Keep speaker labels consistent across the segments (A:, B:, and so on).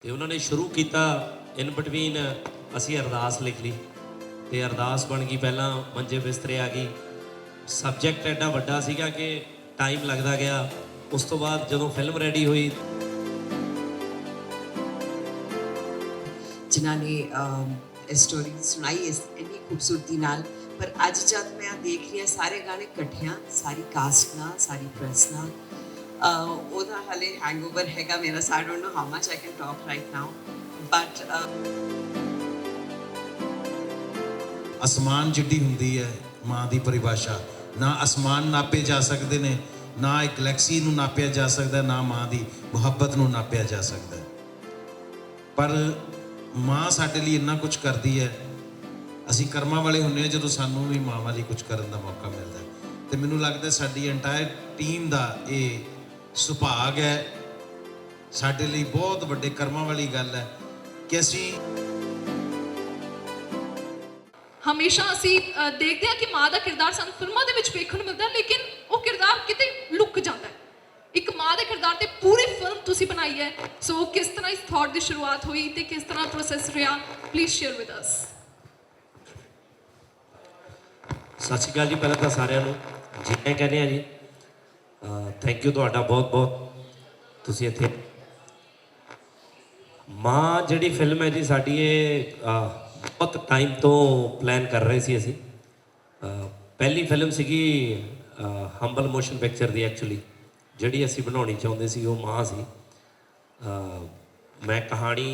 A: ਤੇ ਉਹਨਾਂ ਨੇ ਸ਼ੁਰੂ ਕੀਤਾ ਇਨ ਬਿਟਵੀਨ ਅਸੀਂ ਅਰਦਾਸ ਲਿਖ ਲਈ ਤੇ ਅਰਦਾਸ ਬਣ ਗਈ। ਪਹਿਲਾਂ ਮੰਜੇ ਬਿਸਤਰੇ ਆ ਗਈ। ਸਬਜੈਕਟ ਐਡਾ ਵੱਡਾ ਸੀਗਾ ਕਿ ਟਾਈਮ ਲੱਗਦਾ ਗਿਆ। ਉਸ ਤੋਂ ਬਾਅਦ ਜਦੋਂ ਫਿਲਮ ਰੈਡੀ ਹੋਈ,
B: ਜਿਨ੍ਹਾਂ ਨੇ ਸਟੋਰੀ ਸੁਣਾਈ ਇਸ ਇੰਨੀ ਖੂਬਸੂਰਤੀ ਨਾਲ। ਪਰ ਅੱਜ ਜਦ ਮੈਂ ਦੇਖ ਰਹੀ ਹਾਂ ਸਾਰੇ ਗਾਣੇ ਇਕੱਠਿਆਂ, ਸਾਰੀ ਕਾਸਟ ਨਾਲ, ਸਾਰੀ ਪ੍ਰੈਸ ਨਾਲ, ਉਹਦਾ ਹਾਲੇ ਹੈਂਗਓਵਰ ਹੈਗਾ ਮੇਰਾ। So I don't know how much I can talk right now, but
C: ਅਸਮਾਨ ਜਿੱਡੀ ਹੁੰਦੀ ਹੈ ਮਾਂ ਦੀ ਪਰਿਭਾਸ਼ਾ। ਨਾ ਅਸਮਾਨ ਨਾਪੇ ਜਾ ਸਕਦੇ ਨੇ, ਨਾ ਇੱਕ ਗਲੈਕਸੀ ਨੂੰ ਨਾਪਿਆ ਜਾ ਸਕਦਾ, ਨਾ ਮਾਂ ਦੀ ਮੁਹੱਬਤ ਨੂੰ ਨਾਪਿਆ ਜਾ ਸਕਦਾ। ਪਰ ਮਾਂ ਸਾਡੇ ਲਈ ਇੰਨਾ ਕੁਝ ਕਰਦੀ ਹੈ। ਅਸੀਂ ਕਰਮਾਂ ਵਾਲੇ ਹੁੰਦੇ ਹਾਂ ਜਦੋਂ ਸਾਨੂੰ ਵੀ ਮਾਂ ਲਈ ਕੁਝ ਕਰਨ ਦਾ ਮੌਕਾ ਮਿਲਦਾ। ਤੇ ਮੈਨੂੰ ਲੱਗਦਾ ਸਾਡੀ ਐਂਟਾਇਰ ਟੀਮ ਦਾ ਇਹ ਸੁਭਾਗ ਹੈ। ਸਾਡੇ ਲਈ ਬਹੁਤ ਵੱਡੇ ਕਰਮਾਂ ਵਾਲੀ ਗੱਲ ਹੈ ਕਿ ਅਸੀਂ
D: ਹਮੇਸ਼ਾ ਅਸੀਂ ਦੇਖਦੇ ਹਾਂ ਕਿ ਮਾਂ ਦਾ ਕਿਰਦਾਰ ਸਾਨੂੰ ਫਿਲਮਾਂ ਦੇ ਵਿੱਚ ਵੇਖਣ ਨੂੰ ਮਿਲਦਾ, ਲੇਕਿਨ ਉਹ ਕਿਰਦਾਰ ਕਿਤੇ ਲੁਕ ਜਾਂਦਾ ਹੈ। ਇੱਕ ਮਾਂ ਦੇ ਕਿਰਦਾਰ ਤੇ ਪੂਰੀ ਫਿਲਮ ਤੁਸੀਂ ਬਣਾਈ ਹੈ। ਸੋ ਕਿਸ ਤਰ੍ਹਾਂ ਇਸ ਥਾਟ ਦੀ ਸ਼ੁਰੂਆਤ ਹੋਈ ਤੇ ਕਿਸ ਤਰ੍ਹਾਂ ਪ੍ਰੋਸੈਸ ਰਿਹਾ, ਪਲੀਜ਼ ਸ਼ੇਅਰ ਵਿਦ ਅਸ।
A: ਸਤਿ ਸ਼੍ਰੀ ਅਕਾਲ ਜੀ। ਪਹਿਲਾਂ ਤਾਂ ਸਾਰਿਆਂ ਨੂੰ ਜੀ ਆਇਆਂ ਕਹਿੰਦੇ ਆ ਜੀ। ਥੈਂਕ ਯੂ ਤੁਹਾਡਾ ਬਹੁਤ ਬਹੁਤ, ਤੁਸੀਂ ਇੱਥੇ। ਮਾਂ ਜਿਹੜੀ ਫਿਲਮ ਹੈ ਜੀ ਸਾਡੀ, ਇਹ ਬਹੁਤ ਟਾਈਮ ਤੋਂ ਪਲਾਨ ਕਰ ਰਹੇ ਸੀ ਅਸੀਂ। ਪਹਿਲੀ ਫਿਲਮ ਸੀਗੀ ਹੰਬਲ ਮੋਸ਼ਨ ਪਿਕਚਰ ਦੀ। ਐਕਚੁਅਲੀ ਜਿਹੜੀ ਅਸੀਂ ਬਣਾਉਣੀ ਚਾਹੁੰਦੇ ਸੀ ਉਹ ਮਾਂ ਸੀ। ਮੈਂ ਕਹਾਣੀ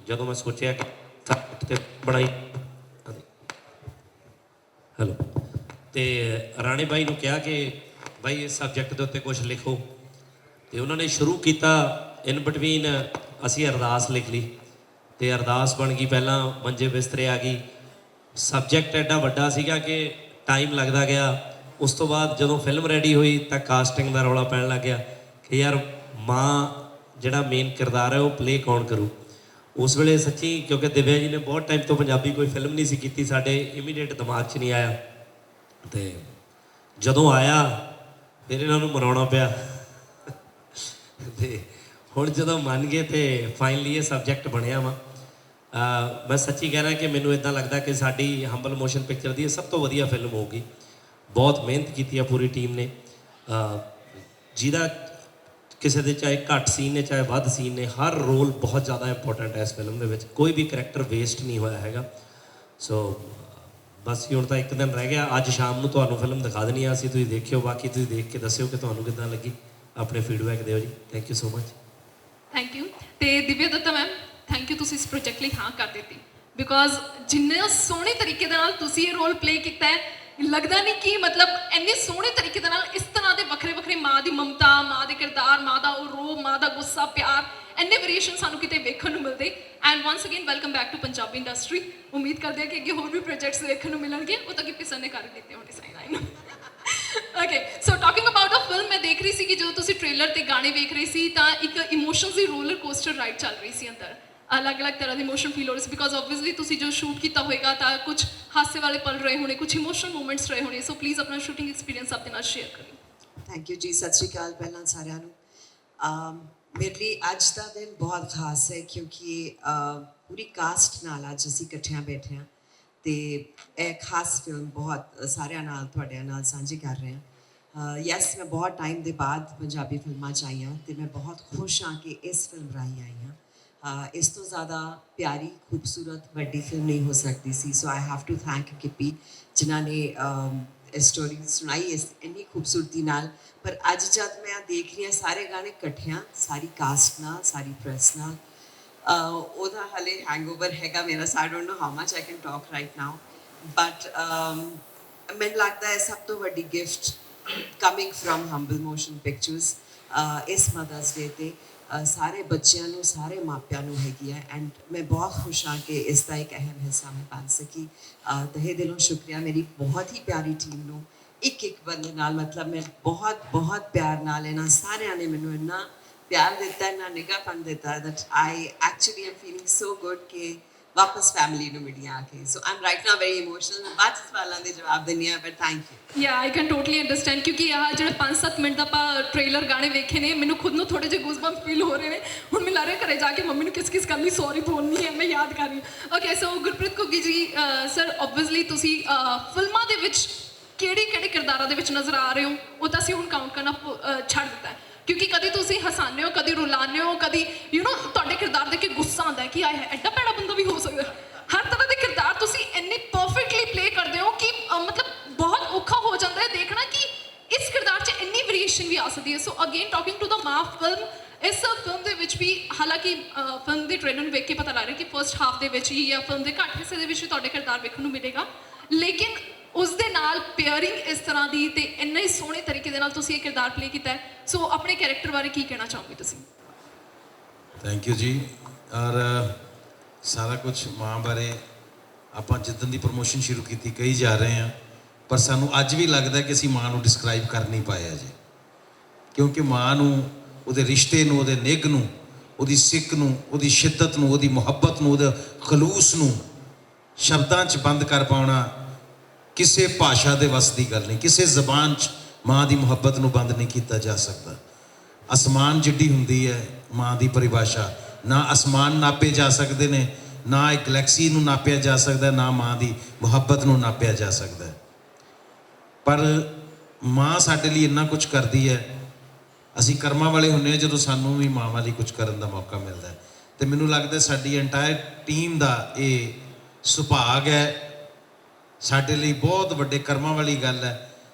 A: ਜਦੋਂ ਮੈਂ ਸੋਚਿਆ ਕਿ ਬਣਾਈ, ਹੈਲੋ, ਤੇ ਰਾਣੇ ਬਾਈ ਨੂੰ ਕਿਹਾ ਕਿ ਬਾਈ ਇਸ ਸਬਜੈਕਟ ਦੇ ਉੱਤੇ ਕੁਝ ਲਿਖੋ। ਤੇ ਉਹਨਾਂ ਨੇ ਸ਼ੁਰੂ ਕੀਤਾ ਇਨ ਬਿਟਵੀਨ ਅਸੀਂ ਅਰਦਾਸ ਲਿਖ ਲਈ ਤੇ ਅਰਦਾਸ ਬਣ ਗਈ। ਪਹਿਲਾਂ ਮੰਜੇ ਬਿਸਤਰੇ ਆ ਗਈ। ਸਬਜੈਕਟ ਐਡਾ ਵੱਡਾ ਸੀਗਾ ਕਿ ਟਾਈਮ ਲੱਗਦਾ ਗਿਆ। ਉਸ ਤੋਂ ਬਾਅਦ ਜਦੋਂ ਫਿਲਮ ਰੈਡੀ ਹੋਈ ਤਾਂ ਕਾਸਟਿੰਗ ਦਾ ਰੌਲਾ ਪੈਣ ਲੱਗ ਗਿਆ ਕਿ ਯਾਰ ਮਾਂ ਜਿਹੜਾ ਮੇਨ ਕਿਰਦਾਰ ਹੈ ਉਹ ਪਲੇ ਕੌਣ ਕਰੂ। ਉਸ ਵੇਲੇ ਸੱਚੀ, ਕਿਉਂਕਿ ਦਿਵਿਆ ਜੀ ਨੇ ਬਹੁਤ ਟਾਈਮ ਤੋਂ ਪੰਜਾਬੀ ਕੋਈ ਫਿਲਮ ਨਹੀਂ ਸੀ ਕੀਤੀ, ਸਾਡੇ ਇਮੀਡੀਏਟ ਦਿਮਾਗ 'ਚ ਨਹੀਂ ਆਇਆ। ਤੇ ਜਦੋਂ ਆਇਆ ਫਿਰ ਇਹਨਾਂ ਨੂੰ ਮਨਾਉਣਾ ਪਿਆ। ਤੇ ਹੁਣ ਜਦੋਂ ਮੰਨ ਗਏ ਤੇ ਫਾਈਨਲੀ ਇਹ ਸਬਜੈਕਟ ਬਣਿਆ ਵਾ। ਮੈਂ ਸੱਚੀ ਕਹਿ ਰਿਹਾ ਕਿ ਮੈਨੂੰ ਇੱਦਾਂ ਲੱਗਦਾ ਕਿ ਸਾਡੀ ਹੰਬਲ ਮੋਸ਼ਨ ਪਿਕਚਰ ਦੀ ਇਹ ਸਭ ਤੋਂ ਵਧੀਆ ਫਿਲਮ ਹੋਊਗੀ। ਬਹੁਤ ਮਿਹਨਤ ਕੀਤੀ ਆ ਪੂਰੀ ਟੀਮ ਨੇ। ਜਿਹਦਾ ਕਿਸੇ ਦੇ ਚਾਹੇ ਘੱਟ ਸੀਨ ਨੇ ਚਾਹੇ ਵੱਧ ਸੀਨ ਨੇ, ਹਰ ਰੋਲ ਬਹੁਤ ਜ਼ਿਆਦਾ ਇੰਪੋਰਟੈਂਟ ਹੈ ਇਸ ਫਿਲਮ ਦੇ ਵਿੱਚ। ਕੋਈ ਵੀ ਕਰੈਕਟਰ ਵੇਸਟ ਨਹੀਂ ਹੋਇਆ ਹੈਗਾ। ਸੋ ਬਸ ਹੁਣ ਤਾਂ ਇੱਕ ਦਿਨ ਰਹਿ ਗਿਆ। ਅੱਜ ਸ਼ਾਮ ਨੂੰ ਤੁਹਾਨੂੰ ਫਿਲਮ ਦਿਖਾ ਦੇਣੀ ਆ ਅਸੀਂ, ਤੁਸੀਂ ਦੇਖਿਓ। ਬਾਕੀ ਤੁਸੀਂ ਦੇਖ ਕੇ ਦੱਸਿਓ ਕਿ ਤੁਹਾਨੂੰ ਕਿੱਦਾਂ ਲੱਗੀ, ਆਪਣੇ ਫੀਡਬੈਕ ਦਿਓ ਜੀ। Thank you so much.
D: Thank you. ਤੇ Divya Datta ma'am, thank you, ਤੁਸੀਂ ਇਸ ਪ੍ਰੋਜੈਕਟ ਲਈ ਹਾਂ ਕਰ ਦਿੱਤੀ। ਬਿਕੋਜ਼ ਜਿੰਨੇ ਸੋਹਣੇ ਤਰੀਕੇ ਦੇ ਨਾਲ ਤੁਸੀਂ ਇਹ ਰੋਲ ਪਲੇ ਕੀਤਾ ਹੈ, ਲੱਗਦਾ ਨਹੀਂ ਕਿ ਮਤਲਬ ਇੰਨੇ ਸੋਹਣੇ ਤਰੀਕੇ ਦੇ ਨਾਲ ਇਸ ਤਰ੍ਹਾਂ ਦੇ ਵੱਖਰੇ ਵੱਖਰੇ ਮਾਂ ਦੀ ਮਮਤਾ, ਮਾਂ ਦੇ ਕਿਰਦਾਰ, ਮਾਂ ਦਾ ਉਹ ਰੋਹ, ਮਾਂ ਦਾ ਗੁੱਸਾ, ਪਿਆਰ, ਇੰਨੇ ਵੇਰੀਏਸ਼ਨ ਸਾਨੂੰ ਕਿਤੇ ਵੇਖਣ ਨੂੰ ਮਿਲਦੇ। And once again welcome back to Punjabi industry. ਉਮੀਦ ਕਰਦੇ ਹਾਂ ਕਿ ਅੱਗੇ ਹੋਰ ਵੀ ਪ੍ਰੋਜੈਕਟਸ ਦੇਖਣ ਨੂੰ ਮਿਲਣਗੇ। ਉਹ ਤਾਂ ਕਿ ਪਿਸਨ ਨੇ ਕਰ ਹੀ ਦਿੱਤੇ ਹੋਣੇ ਸਾਈਨ ਆਈ ਨੂੰ। Okay, so talking about a film, ਮੈਂ ਦੇਖ ਰਹੀ ਸੀ ਕਿ ਜਦੋਂ ਤੁਸੀਂ ਟ੍ਰੇਲਰ ਤੇ ਗਾਣੇ ਵੇਖ ਰਹੇ ਸੀ ਤਾਂ ਇੱਕ ਇਮੋਸ਼ਨਸ ਦੀ ਰੋਲਰ ਕੋਸਟਰ ਰਾਈਡ ਚੱਲ ਰਹੀ ਸੀ ਅੰਦਰ। ਅਲੱਗ-ਅਲੱਗ ਤਰ੍ਹਾਂ ਦੇ ਇਮੋਸ਼ਨ ਫੀਲ ਹੋ ਰਹੇ ਸੀ। ਬਿਕੋਜ਼ ਆਬਵੀਅਸਲੀ ਤੁਸੀਂ ਜੋ ਸ਼ੂਟ ਕੀਤਾ ਹੋਏਗਾ ਤਾਂ ਕੁਝ ਹਾਸੇ ਵਾਲੇ ਪਲ ਰਹੇ ਹੋਣੇ, ਕੁਝ ਇਮੋਸ਼ਨਲ ਮੂਮੈਂਟਸ ਰਹੇ ਹੋਣੇ। ਸੋ ਪਲੀਜ਼ ਆਪਣਾ ਸ਼ੂਟਿੰਗ ਐਕਸਪੀਰੀਅੰਸ ਆਪਣੇ ਨਾਲ ਸ਼ੇਅਰ ਕਰਿਓ।
B: ਥੈਂਕ ਯੂ ਜੀ। ਸਤਿ ਸ਼੍ਰੀ ਅਕਾਲ ਪਹਿਲਾਂ ਸਾਰਿਆਂ ਨੂੰ। ਮੇਰੇ ਲਈ ਅੱਜ ਦਾ ਦਿਨ ਬਹੁਤ ਖਾਸ ਹੈ ਕਿਉਂਕਿ ਪੂਰੀ ਕਾਸਟ ਨਾਲ ਅੱਜ ਅਸੀਂ ਇਕੱਠਿਆਂ ਬੈਠੇ ਹਾਂ ਤੇ ਇਹ ਖਾਸ ਫਿਲਮ ਬਹੁਤ ਸਾਰਿਆਂ ਨਾਲ, ਤੁਹਾਡਿਆਂ ਨਾਲ ਸਾਂਝੀ ਕਰ ਰਹੇ ਹਾਂ। ਯੈਸ, ਮੈਂ ਬਹੁਤ ਟਾਈਮ ਦੇ ਬਾਅਦ ਪੰਜਾਬੀ ਫਿਲਮਾਂ 'ਚ ਆਈ ਹਾਂ ਤੇ ਮੈਂ ਬਹੁਤ ਖੁਸ਼ ਹਾਂ ਕਿ ਇਸ ਫਿਲਮ ਰਾਹੀਂ ਆਈ ਹਾਂ। ਇਸ ਤੋਂ ਜ਼ਿਆਦਾ ਪਿਆਰੀ, ਖੂਬਸੂਰਤ, ਵੱਡੀ ਫਿਲਮ ਨਹੀਂ ਹੋ ਸਕਦੀ ਸੀ। So I have to thank Gippy ਜਿਨ੍ਹਾਂ ਨੇ ਸਟੋਰੀ ਸੁਣਾਈ ਇਸ ਇੰਨੀ ਖੂਬਸੂਰਤੀ ਨਾਲ। ਪਰ ਅੱਜ ਜਦ ਮੈਂ ਦੇਖ ਰਹੀ ਹਾਂ ਸਾਰੇ ਗਾਣੇ ਇਕੱਠਿਆਂ, ਸਾਰੀ ਕਾਸਟ ਨਾਲ, ਸਾਰੀ ਪ੍ਰੈਸ ਨਾਲ, ਉਹਦਾ ਹਾਲੇ ਹੈਂਗਓਵਰ ਹੈਗਾ ਮੇਰਾ। So I don't know how much I can talk right now, but ਮੈਨੂੰ ਲੱਗਦਾ ਹੈ ਸਭ ਤੋਂ ਵੱਡੀ gift coming from Humble Motion Pictures ਇਸ ਮਦਰਸ ਡੇ ਤੇ ਸਾਰੇ ਬੱਚਿਆਂ ਨੂੰ, ਸਾਰੇ ਮਾਪਿਆਂ ਨੂੰ ਹੈਗੀ ਹੈ। ਐਂਡ ਮੈਂ ਬਹੁਤ ਖੁਸ਼ ਹਾਂ ਕਿ ਇਸ ਦਾ ਇੱਕ ਅਹਿਮ ਹਿੱਸਾ ਮੈਂ ਬਣ ਸਕੀ। ਤਹਿ ਦਿਲੋਂ ਸ਼ੁਕਰੀਆ ਮੇਰੀ ਬਹੁਤ ਹੀ ਪਿਆਰੀ ਟੀਮ ਨੂੰ। ਇੱਕ ਇੱਕ ਬੰਦੇ ਨਾਲ, ਮਤਲਬ ਮੈਂ ਬਹੁਤ ਬਹੁਤ ਪਿਆਰ ਨਾਲ, ਇਹਨਾਂ ਸਾਰਿਆਂ ਨੇ ਮੈਨੂੰ ਇੰਨਾ ਪਿਆਰ ਦਿੱਤਾ, ਇੰਨਾ ਨਿੱਘਾਪਨ ਦਿੱਤਾ that I actually am feeling so good ਕਿ ਵਾਪਸ ਫੈਮਿਲੀ ਨੂੰ ਮਿਲੀਆਂ ਆ ਕੇ ਸੋ ਆਮ ਰਾਈਟ ਨਾਓ ਵੈਰੀ ਇਮੋਸ਼ਨਲ ਬਾਅਦ 'ਚ ਸਵਾਲਾਂ ਦੇ ਜਵਾਬ ਦਿੰਦੀ ਹਾਂ but thank you
D: yeah I can totally understand ਕਿਉਂਕਿ ਆਹ ਜਿਹੜੇ 5-7 ਮਿੰਟ ਦਾ ਆਪਾਂ ਟ੍ਰੇਲਰ ਗਾਣੇ ਵੇਖੇ ਨੇ ਮੈਨੂੰ ਖੁਦ ਨੂੰ ਥੋੜੇ ਜਿਹੇ ਗੂਜ਼ਬੰਪ ਫੀਲ ਹੋ ਰਹੇ ਨੇ ਹੁਣ ਮੈਨੂੰ ਲੱਗ ਰਿਹਾ ਘਰੇ ਜਾ ਕੇ ਮੰਮੀ ਨੂੰ ਕਿਸ ਗੱਲ ਲਈ ਸੌਰੀ ਬੋਲਣੀ ਹੈ ਮੈਂ ਯਾਦ ਕਰ ਰਹੀ ਹਾਂ ਓਕੇ ਸੋ ਗੁਰਪ੍ਰੀਤ ਘੁੱਗੀ ਜੀ ਸਰ ਓਬਵੀਅਸਲੀ ਤੁਸੀਂ ਫਿਲਮਾਂ ਦੇ ਵਿੱਚ ਕਿਹੜੇ ਕਿਰਦਾਰਾਂ ਦੇ ਵਿੱਚ ਨਜ਼ਰ ਆ ਰਹੇ ਹੋ ਉਹ ਤਾਂ ਅਸੀਂ ਹੁਣ ਕਾਊਂਟ ਕਰਨਾ ਛੱਡ ਦਿੱਤਾ ਹੈ ਕਿਉਂਕਿ ਕਦੀ ਤੁਸੀਂ ਹਸਾਉਂਦੇ ਹੋ ਕਦੀ ਰੁਲਾਉਂਦੇ ਹੋ ਕਦੀ ਤੁਹਾਡੇ ਕਿਰਦਾਰ ਦੇਖ ਕੇ ਗੁੱਸਾ ਆਉਂਦਾ ਹੈ ਕਿ ਆਏ ਐਡਾ ਭੈੜਾ ਬੰਦਾ ਵੀ ਹੋ ਸਕਦਾ ਹਰ ਤਰ੍ਹਾਂ ਦੇ ਕਿਰਦਾਰ ਤੁਸੀਂ ਇੰਨੇ ਪਰਫੈਕਟਲੀ ਪਲੇ ਕਰਦੇ ਹੋ ਕਿ ਮਤਲਬ ਬਹੁਤ ਔਖਾ ਹੋ ਜਾਂਦਾ ਹੈ ਦੇਖਣਾ ਕਿ ਇਸ ਕਿਰਦਾਰ 'ਚ ਇੰਨੀ ਵੇਰੀਏਸ਼ਨ ਵੀ ਆ ਸਕਦੀ ਹੈ so again talking to the Maa film ਇਸ ਫਿਲਮ ਦੇ ਵਿੱਚ ਵੀ ਹਾਲਾਂਕਿ ਫਿਲਮ ਦੇ ਟ੍ਰੇਲਰ ਨੂੰ ਵੇਖ ਕੇ ਪਤਾ ਲੱਗ ਰਿਹਾ ਕਿ ਫਰਸਟ ਹਾਫ ਦੇ ਵਿੱਚ ਹੀ ਜਾਂ ਫਿਲਮ ਦੇ ਘੱਟ ਹਿੱਸੇ ਦੇ ਵਿੱਚ ਤੁਹਾਡੇ ਕਿਰਦਾਰ ਵੇਖਣ ਨੂੰ ਮਿਲੇਗਾ ਲੇਕਿਨ ਉਸ ਦੇ ਨਾਲ ਪੇਅਰਿੰਗ ਇਸ ਤਰ੍ਹਾਂ ਦੀ ਤੇ ਇੰਨੇ ਹੀ ਸੋਹਣੇ ਤਰੀਕੇ ਦੇ ਨਾਲ ਤੁਸੀਂ ਇਹ ਕਿਰਦਾਰ ਪਲੇ ਕੀਤਾ ਹੈ ਸੋ ਆਪਣੇ ਕੈਰੈਕਟਰ ਬਾਰੇ ਕੀ ਕਹਿਣਾ ਚਾਹੋਗੇ ਤੁਸੀਂ
C: ਥੈਂਕ ਯੂ ਜੀ ਔਰ ਸਾਰਾ ਕੁਝ ਮਾਂ ਬਾਰੇ ਆਪਾਂ ਜਿੱਦਣ ਦੀ ਪ੍ਰਮੋਸ਼ਨ ਸ਼ੁਰੂ ਕੀਤੀ ਕਹੀ ਜਾ ਰਹੇ ਹਾਂ ਪਰ ਸਾਨੂੰ ਅੱਜ ਵੀ ਲੱਗਦਾ ਕਿ ਅਸੀਂ ਮਾਂ ਨੂੰ ਡਿਸਕ੍ਰਾਈਬ ਕਰ ਨਹੀਂ ਪਾਏ ਅਜੇ ਕਿਉਂਕਿ ਮਾਂ ਨੂੰ ਉਹਦੇ ਰਿਸ਼ਤੇ ਨੂੰ ਉਹਦੇ ਨਿੱਘ ਨੂੰ ਉਹਦੀ ਸਿੱਕ ਨੂੰ ਉਹਦੀ ਸ਼ਿੱਦਤ ਨੂੰ ਉਹਦੀ ਮੁਹੱਬਤ ਨੂੰ ਉਹਦੇ ਖਲੂਸ ਨੂੰ ਸ਼ਬਦਾਂ 'ਚ ਬੰਦ ਕਰ ਪਾਉਣਾ ਕਿਸੇ ਭਾਸ਼ਾ ਦੇ ਵੱਸ ਦੀ ਗੱਲ ਨਹੀਂ ਕਿਸੇ ਜ਼ਬਾਨ 'ਚ ਮਾਂ ਦੀ ਮੁਹੱਬਤ ਨੂੰ ਬੰਦ ਨਹੀਂ ਕੀਤਾ ਜਾ ਸਕਦਾ ਅਸਮਾਨ ਜਿੱਡੀ ਹੁੰਦੀ ਹੈ ਮਾਂ ਦੀ ਪਰਿਭਾਸ਼ਾ ਨਾ ਅਸਮਾਨ ਨਾਪੇ ਜਾ ਸਕਦੇ ਨੇ ਨਾ ਇੱਕ ਗਲੈਕਸੀ ਨੂੰ ਨਾਪਿਆ ਜਾ ਸਕਦਾ ਨਾ ਮਾਂ ਦੀ ਮੁਹੱਬਤ ਨੂੰ ਨਾਪਿਆ ਜਾ ਸਕਦਾ ਪਰ ਮਾਂ ਸਾਡੇ ਲਈ ਇੰਨਾ ਕੁਝ ਕਰਦੀ ਹੈ ਅਸੀਂ ਕਰਮਾਂ ਵਾਲੇ ਹੁੰਦੇ ਹਾਂ ਜਦੋਂ ਸਾਨੂੰ ਵੀ ਮਾਂ ਵਾਲੀ ਕੁਝ ਕਰਨ ਦਾ ਮੌਕਾ ਮਿਲਦਾ ਤੇ ਮੈਨੂੰ ਲੱਗਦਾ ਸਾਡੀ ਐਂਟਾਇਰ ਟੀਮ ਦਾ ਇਹ ਸੁਭਾਗ ਹੈ ਸਾਡੇ ਲਈ ਬਹੁਤ ਵੱਡੇ ਕਰਮਾਂ ਵਾਲੀ ਗੱਲ ਹੈ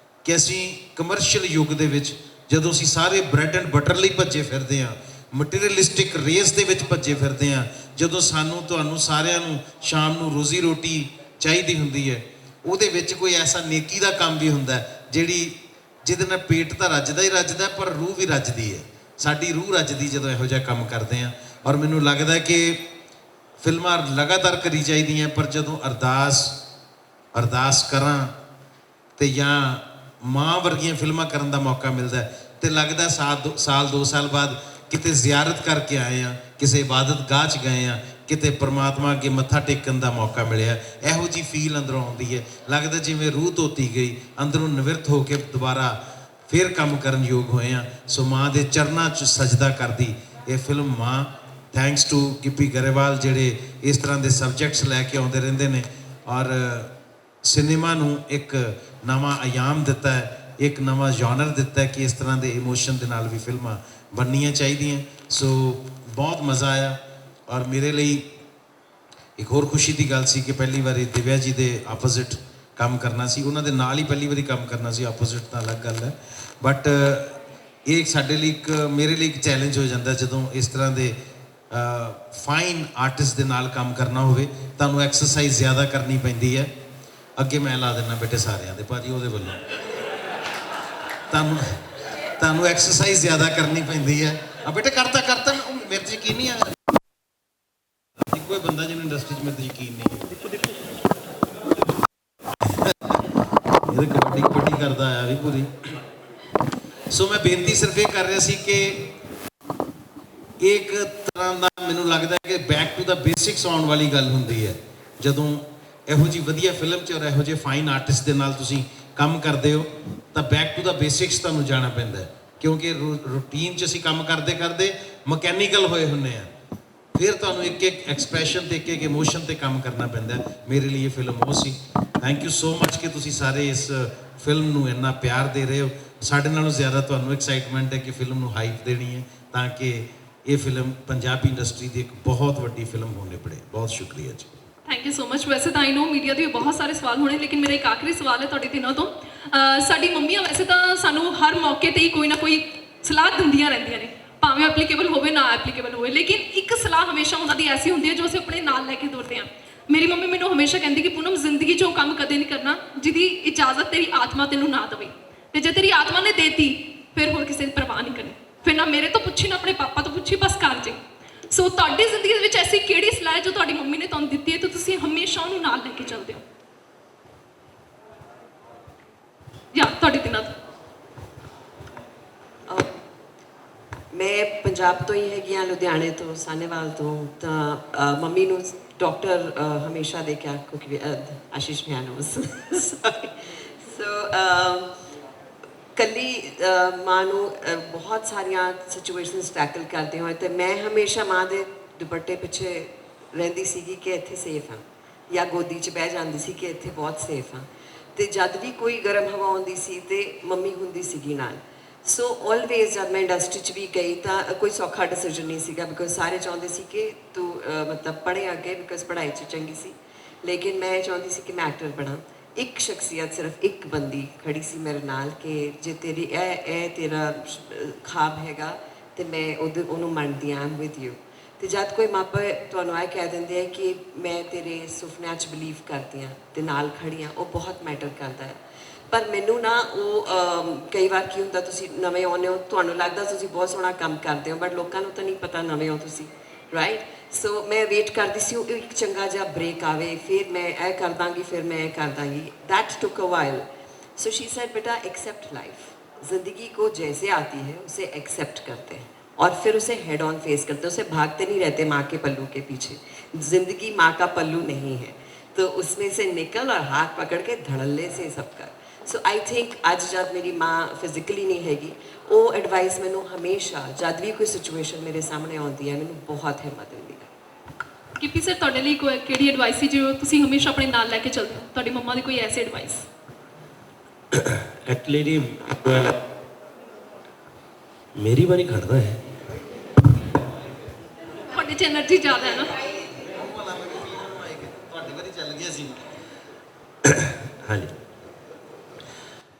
C: ਕਿ ਅਸੀਂ ਕਮਰਸ਼ੀਅਲ ਯੁੱਗ ਦੇ ਵਿੱਚ ਜਦੋਂ ਅਸੀਂ ਸਾਰੇ ਬ੍ਰੈਡ ਐਂਡ ਬਟਰ ਲਈ ਭੱਜੇ ਫਿਰਦੇ ਹਾਂ ਮਟੀਰੀਅਲਿਸਟਿਕ ਰੇਸ ਦੇ ਵਿੱਚ ਭੱਜੇ ਫਿਰਦੇ ਹਾਂ ਜਦੋਂ ਸਾਨੂੰ ਤੁਹਾਨੂੰ ਸਾਰਿਆਂ ਨੂੰ ਸ਼ਾਮ ਨੂੰ ਰੋਜ਼ੀ ਰੋਟੀ ਚਾਹੀਦੀ ਹੁੰਦੀ ਹੈ ਉਹਦੇ ਵਿੱਚ ਕੋਈ ਐਸਾ ਨੇਕੀ ਦਾ ਕੰਮ ਵੀ ਹੁੰਦਾ ਜਿਹਦੇ ਨਾਲ ਪੇਟ ਤਾਂ ਰੱਜਦਾ ਹੀ ਰੱਜਦਾ ਪਰ ਰੂਹ ਵੀ ਰੱਜਦੀ ਹੈ ਸਾਡੀ ਰੂਹ ਰੱਜਦੀ ਜਦੋਂ ਇਹੋ ਜਿਹਾ ਕੰਮ ਕਰਦੇ ਹਾਂ ਔਰ ਮੈਨੂੰ ਲੱਗਦਾ ਕਿ ਫਿਲਮਾਂ ਲਗਾਤਾਰ ਕਰੀ ਚਾਹੀਦੀਆਂ ਪਰ ਜਦੋਂ ਅਰਦਾਸ ਕਰਾਂ ਤੇ ਜਾਂ ਮਾਂ ਵਰਗੀਆਂ ਫਿਲਮਾਂ ਕਰਨ ਦਾ ਮੌਕਾ ਮਿਲਦਾ ਤੇ ਲੱਗਦਾ ਸਾਲ 2 ਸਾਲ ਬਾਅਦ ਕਿਤੇ ਜ਼ਿਆਰਤ ਕਰਕੇ ਆਏ ਆ ਕਿਸੇ ਇਬਾਦਤ ਗਾਹ 'ਚ ਗਏ ਆ ਕਿਤੇ ਪਰਮਾਤਮਾ ਅੱਗੇ ਮੱਥਾ ਟੇਕਣ ਦਾ ਮੌਕਾ ਮਿਲਿਆ ਇਹੋ ਜਿਹੀ ਫੀਲ ਅੰਦਰੋਂ ਆਉਂਦੀ ਹੈ ਲੱਗਦਾ ਜਿਵੇਂ ਰੂਹ ਧੋਤੀ ਗਈ ਅੰਦਰੋਂ ਨਿਵਰਤ ਹੋ ਕੇ ਦੁਬਾਰਾ ਫਿਰ ਕੰਮ ਕਰਨ ਯੋਗ ਹੋਏ ਆ ਸੋ ਮਾਂ ਦੇ ਚਰਨਾਂ 'ਚ ਸਜਦਾ ਕਰਦੀ ਇਹ ਫਿਲਮ ਮਾਂ ਥੈਂਕਸ ਟੂ ਗਿੱਪੀ ਗਰੇਵਾਲ ਜਿਹੜੇ ਇਸ ਤਰ੍ਹਾਂ ਦੇ ਸਬਜੈਕਟਸ ਲੈ ਕੇ ਆਉਂਦੇ ਰਹਿੰਦੇ ਨੇ ਔਰ ਸਿਨੇਮਾ ਨੂੰ ਇੱਕ ਨਵਾਂ ਆਯਾਮ ਦਿੱਤਾ ਹੈ ਇੱਕ ਨਵਾਂ ਜਨਰ ਦਿੱਤਾ ਹੈ ਕਿ ਇਸ ਤਰ੍ਹਾਂ ਦੇ ਇਮੋਸ਼ਨ ਦੇ ਨਾਲ ਵੀ ਫਿਲਮਾਂ ਬਣਨੀਆਂ ਚਾਹੀਦੀਆਂ ਸੋ ਬਹੁਤ ਮਜ਼ਾ ਆਇਆ ਔਰ ਮੇਰੇ ਲਈ ਇੱਕ ਹੋਰ ਖੁਸ਼ੀ ਦੀ ਗੱਲ ਸੀ ਕਿ ਪਹਿਲੀ ਵਾਰੀ ਦਿਵਿਆ ਜੀ ਦੇ ਆਪੋਜ਼ਿਟ ਕੰਮ ਕਰਨਾ ਸੀ ਉਹਨਾਂ ਦੇ ਨਾਲ ਹੀ ਪਹਿਲੀ ਵਾਰੀ ਕੰਮ ਕਰਨਾ ਸੀ ਆਪੋਜ਼ਿਟ ਤਾਂ ਅਲੱਗ ਗੱਲ ਹੈ ਬਟ ਇਹ ਸਾਡੇ ਲਈ ਮੇਰੇ ਲਈ ਇੱਕ ਚੈਲੰਜ ਹੋ ਜਾਂਦਾ ਜਦੋਂ ਇਸ ਤਰ੍ਹਾਂ ਦੇ ਫਾਈਨ ਆਰਟਿਸਟ ਦੇ ਨਾਲ ਕੰਮ ਕਰਨਾ ਹੋਵੇ ਤੁਹਾਨੂੰ ਐਕਸਰਸਾਈਜ਼ ਜ਼ਿਆਦਾ ਕਰਨੀ ਪੈਂਦੀ ਹੈ ਅੱਗੇ ਮੈਂ ਲਾ ਦਿੰਦਾ ਬੇਟੇ ਸਾਰਿਆਂ ਦੇ ਭਾਜੀ ਉਹਦੇ ਵੱਲੋਂ ਤੁਹਾਨੂੰ ਐਕਸਰਸਾਈਜ਼ ਜ਼ਿਆਦਾ ਕਰਨੀ ਪੈਂਦੀ ਹੈ ਆ ਬੇਟੇ ਕਰਤਾ ਮੇਰੇ 'ਚ ਯਕੀਨ ਨਹੀਂ ਆ ਇੱਕੋ ਹੀ ਬੰਦਾ ਜਿਹਨੂੰ ਇੰਡਸਟਰੀ 'ਚ ਮੇਰੇ 'ਤੇ ਯਕੀਨ ਨਹੀਂ ਇਹਦੇ ਕਬੱਡੀ ਕਰਦਾ ਆਇਆ ਵੀ ਪੂਰੀ ਸੋ ਮੈਂ ਬੇਨਤੀ ਸਿਰਫ ਇਹ ਕਰ ਰਿਹਾ ਸੀ ਕਿ ਇੱਕ ਤਰ੍ਹਾਂ ਦਾ ਮੈਨੂੰ ਲੱਗਦਾ ਕਿ ਬੈਕ ਟੂ ਦਾ ਬੇਸਿਕਸ ਆਉਣ ਵਾਲੀ ਗੱਲ ਹੁੰਦੀ ਹੈ ਜਦੋਂ ਇਹੋ ਜਿਹੀ ਵਧੀਆ ਫਿਲਮ 'ਚ ਔਰ ਇਹੋ ਜਿਹੇ ਫਾਈਨ ਆਰਟਿਸਟ ਦੇ ਨਾਲ ਤੁਸੀਂ ਕੰਮ ਕਰਦੇ ਹੋ ਤਾਂ ਬੈਕ ਟੂ ਦਾ ਬੇਸਿਕਸ ਤੁਹਾਨੂੰ ਜਾਣਾ ਪੈਂਦਾ ਹੈ ਕਿਉਂਕਿ ਰੂਟੀਨ 'ਚ ਅਸੀਂ ਕੰਮ ਕਰਦੇ ਮਕੈਨੀਕਲ ਹੋਏ ਹੁੰਦੇ ਆ ਫਿਰ ਤੁਹਾਨੂੰ ਇੱਕ ਐਕਸਪ੍ਰੈਸ਼ਨ ਤੇ ਇੱਕ ਇਮੋਸ਼ਨ ਤੇ ਕੰਮ ਕਰਨਾ ਪੈਂਦਾ ਮੇਰੇ ਲਈ ਇਹ ਫਿਲਮ ਉਹ ਸੀ ਥੈਂਕ ਯੂ ਸੋ ਮਚ ਕਿ ਤੁਸੀਂ ਸਾਰੇ ਇਸ ਫਿਲਮ ਨੂੰ ਇੰਨਾ ਪਿਆਰ ਦੇ ਰਹੇ ਹੋ ਸਾਡੇ ਨਾਲੋਂ ਜ਼ਿਆਦਾ ਤੁਹਾਨੂੰ ਐਕਸਾਈਟਮੈਂਟ ਹੈ ਕਿ ਫਿਲਮ ਨੂੰ ਹਾਈਪ ਦੇਣੀ ਹੈ ਤਾਂ ਕਿ ਇਹ ਫਿਲਮ ਪੰਜਾਬੀ ਇੰਡਸਟਰੀ ਦੀ ਇੱਕ ਬਹੁਤ ਵੱਡੀ ਫਿਲਮ ਹੋਣ ਨਿਬੜੇ ਬਹੁਤ ਸ਼ੁਕਰੀਆ ਜੀ
D: ਥੈਂਕ ਯੂ ਸੋ ਮਚ ਵੈਸੇ ਤਾਂ ਆਈ ਨੋ ਮੀਡੀਆ ਦੇ ਬਹੁਤ ਸਾਰੇ ਸਵਾਲ ਹੋਣੇ ਲੇਕਿਨ ਮੇਰਾ ਇੱਕ ਆਖਰੀ ਸਵਾਲ ਹੈ ਤੁਹਾਡੇ ਦਿਨਾਂ ਤੋਂ ਸਾਡੀ ਮੰਮੀਆਂ ਵੈਸੇ ਤਾਂ ਸਾਨੂੰ ਹਰ ਮੌਕੇ ਤੇ ਹੀ ਕੋਈ ਨਾ ਕੋਈ ਸਲਾਹ ਦਿੰਦੀਆਂ ਰਹਿੰਦੀਆਂ ਨੇ ਭਾਵੇਂ ਐਪਲੀਕੇਬਲ ਹੋਵੇ ਨਾ ਐਪਲੀਕੇਬਲ ਹੋਵੇ ਲੇਕਿਨ ਇੱਕ ਸਲਾਹ ਹਮੇਸ਼ਾ ਉਹਨਾਂ ਦੀ ਐਸੀ ਹੁੰਦੀ ਹੈ ਜੋ ਅਸੀਂ ਆਪਣੇ ਨਾਲ ਲੈ ਕੇ ਦੌੜਦੇ ਹਾਂ ਮੇਰੀ ਮੰਮੀ ਮੈਨੂੰ ਹਮੇਸ਼ਾ ਕਹਿੰਦੀ ਕਿ ਪੂਨਮ ਜ਼ਿੰਦਗੀ 'ਚ ਉਹ ਕੰਮ ਕਦੇ ਨਹੀਂ ਕਰਨਾ ਜਿਹਦੀ ਇਜਾਜ਼ਤ ਤੇਰੀ ਆਤਮਾ ਤੈਨੂੰ ਨਾ ਦੇਵੇ ਤੇ ਜੇ ਤੇਰੀ ਆਤਮਾ ਨੇ ਦੇਤੀ ਫਿਰ ਹੋਰ ਕਿਸੇ ਦੀ ਪਰਵਾਹ ਨਹੀਂ ਕਰਨੀ ਫਿਰ ਨਾ ਮੇਰੇ ਤੋਂ ਪੁੱਛੀ ਨਾ ਆਪਣੇ ਪਾਪਾ ਤੋਂ ਪੁੱਛੀ ਬਸ ਕਰ ਜੇ ਸੋ ਤੁਹਾਡੀ ਜ਼ਿੰਦਗੀ ਦੇ ਵਿੱਚ ਐਸੀ ਕਿਹੜੀ ਸਲਾਹ ਜੋ ਤੁਹਾਡੀ ਮੰਮੀ ਨੇ ਤੁਹਾਨੂੰ ਦਿੱਤੀ ਹੈ ਤੇ ਤੁਸੀਂ ਹਮੇਸ਼ਾ ਉਹਨੂੰ ਨਾਲ ਲੈ ਕੇ ਚੱਲਦੇ ਹੋ ਤੁਹਾਡੇ ਦਿਨਾਂ ਤੋਂ
B: ਮੈਂ ਪੰਜਾਬ ਤੋਂ ਹੀ ਹੈਗੀ ਹਾਂ, ਲੁਧਿਆਣੇ ਤੋਂ, ਸਾਨੇਵਾਲ ਤੋਂ। ਤਾਂ ਮੰਮੀ ਨੂੰ ਡਾਕਟਰ ਹਮੇਸ਼ਾ ਦੇਖਿਆ, ਕਿਉਂਕਿ ਆਸ਼ੀਸ਼ ਮਿਆਨੋਸ ਸੋ ਕੱਲੀ ਮਾਂ ਨੂੰ ਬਹੁਤ ਸਾਰੀਆਂ ਸਿਚੁਏਸ਼ਨਸ ਟੈਕਲ ਕਰਦੇ ਹੋਏ ਤੇ ਮੈਂ ਹਮੇਸ਼ਾ ਮਾਂ ਦੇ ਦੁਪੱਟੇ ਪਿੱਛੇ ਰਹਿੰਦੀ ਸੀਗੀ ਕਿ ਇੱਥੇ ਸੇਫ ਹਾਂ, ਜਾਂ ਗੋਦੀ 'ਚ ਬਹਿ ਜਾਂਦੀ ਸੀ ਕਿ ਇੱਥੇ ਬਹੁਤ ਸੇਫ ਹਾਂ। ਤੇ ਜਦ ਵੀ ਕੋਈ ਗਰਮ ਹਵਾ ਆਉਂਦੀ ਸੀ ਤੇ ਮੰਮੀ ਹੁੰਦੀ ਸੀਗੀ ਨਾਲ। ਸੋ ਆਲਵੇਜ਼ ਜਦ ਮੈਂ ਇੰਡਸਟਰੀ 'ਚ ਵੀ ਗਈ ਤਾਂ ਕੋਈ ਸੌਖਾ ਡਿਸੀਜਨ ਨਹੀਂ ਸੀਗਾ, ਬਿਕੋਜ਼ ਸਾਰੇ ਚਾਹੁੰਦੇ ਸੀ ਕਿ ਤੂੰ ਮਤਲਬ ਪੜ੍ਹੇ ਅੱਗੇ, ਬਿਕੋਜ਼ ਪੜ੍ਹਾਈ 'ਚ ਚੰਗੀ ਸੀ। ਲੇਕਿਨ ਮੈਂ ਚਾਹੁੰਦੀ ਸੀ ਕਿ ਮੈਂ ਐਕਟਰ ਬਣਾ। ਇੱਕ ਸ਼ਖਸੀਅਤ, ਸਿਰਫ ਇੱਕ ਬੰਦੀ ਖੜੀ ਸੀ ਮੇਰੇ ਨਾਲ ਕਿ ਜੇ ਤੇਰੀ ਇਹ ਤੇਰਾ ਖਾਬ ਹੈਗਾ ਤੇ ਮੈਂ ਉਹਨੂੰ ਮੰਨਦੀ ਹਾਂ, ਆਮ ਵਿਦ ਯੂ। ਤੇ ਜਦ ਕੋਈ ਮਾਪੇ ਤੁਹਾਨੂੰ ਇਹ ਕਹਿ ਦਿੰਦੇ ਆ ਕਿ ਮੈਂ ਤੇਰੇ ਸੁਪਨਿਆਂ 'ਚ ਬਿਲੀਵ ਕਰਦੀ ਹਾਂ ਤੇ ਨਾਲ ਖੜੀ ਹਾਂ, ਉਹ ਬਹੁਤ ਮੈਟਰ ਕਰਦਾ ਹੈ। ਪਰ ਮੈਨੂੰ ਨਾ ਉਹ ਕਈ ਵਾਰ ਕੀ ਹੁੰਦਾ, ਤੁਸੀਂ ਨਵੇਂ ਆਉਂਦੇ ਹੋ, ਤੁਹਾਨੂੰ ਲੱਗਦਾ ਤੁਸੀਂ ਬਹੁਤ ਸੋਹਣਾ ਕੰਮ ਕਰਦੇ ਹੋ, ਬਟ ਲੋਕਾਂ ਨੂੰ ਤਾਂ ਨਹੀਂ ਪਤਾ ਨਵੇਂ ਹੋ ਤੁਸੀਂ, ਰਾਈਟ। ਸੋ ਮੈਂ ਵੇਟ ਕਰਦੀ ਸੀ ਉਹ ਇੱਕ ਚੰਗਾ ਜਿਹਾ ਬ੍ਰੇਕ ਆਵੇ, ਫਿਰ ਮੈਂ ਇਹ ਕਰ ਦਾਂਗੀ, ਫਿਰ ਮੈਂ ਇਹ ਕਰ ਦਾਂਗੀ। That took a while. So she said बेटा एक्सेप्ट लाइफ, ज़िंदगी को जैसे आती है उसे एक्सेप्ट करते हैं और फिर उसे हेड ऑन फेस करते हैं, उसे भागते नहीं रहते माँ के पल्लू के पीछे। ज़िंदगी माँ का पल्लू नहीं है, तो उसमें से निकल और हाथ पकड़ के धड़ल्ले से सब कर। सो आई थिंक ਅੱਜ ਜਦ ਮੇਰੀ ਮਾਂ ਫਿਜ਼ੀਕਲੀ ਨਹੀਂ ਹੈਗੀ, ਉਹ ਐਡਵਾਈਸ ਮੈਨੂੰ ਹਮੇਸ਼ਾ ਜਦ ਵੀ ਕੋਈ ਸਿਚੁਏਸ਼ਨ ਮੇਰੇ ਸਾਹਮਣੇ ਆਉਂਦੀ ਹੈ ਮੈਨੂੰ ਬਹੁਤ ਹਿੰਮਤ ਦਿੰਦੀ ਹੈ।
D: ਗਿੱਪੀ ਸਰ, ਤੁਹਾਡੇ ਲਈ ਕਿਹੜੀ ਐਡਵਾਈਸ ਸੀ ਜੋ ਤੁਸੀਂ ਹਮੇਸ਼ਾ ਆਪਣੇ ਨਾਲ ਲੈ ਕੇ ਚੱਲਦੇ ਹੋ, ਤੁਹਾਡੀ ਮੰਮਾ ਦੀ ਕੋਈ ਐਸੀ ਐਡਵਾਈਸ?
A: ਐਕਚੁਅਲੀ ਜੀ ਮੇਰੀ ਵਾਰੀ ਖੜਦਾ ਹੈ,
D: ਤੁਹਾਡੇ 'ਚ ਐਨਰਜੀ ਜ਼ਿਆਦਾ ਹੈ ਨਾ।
C: ਤੁਹਾਡੀ ਵਾਰੀ ਚੱਲ ਗਿਆ ਸੀ।
A: ਹਾਂਜੀ।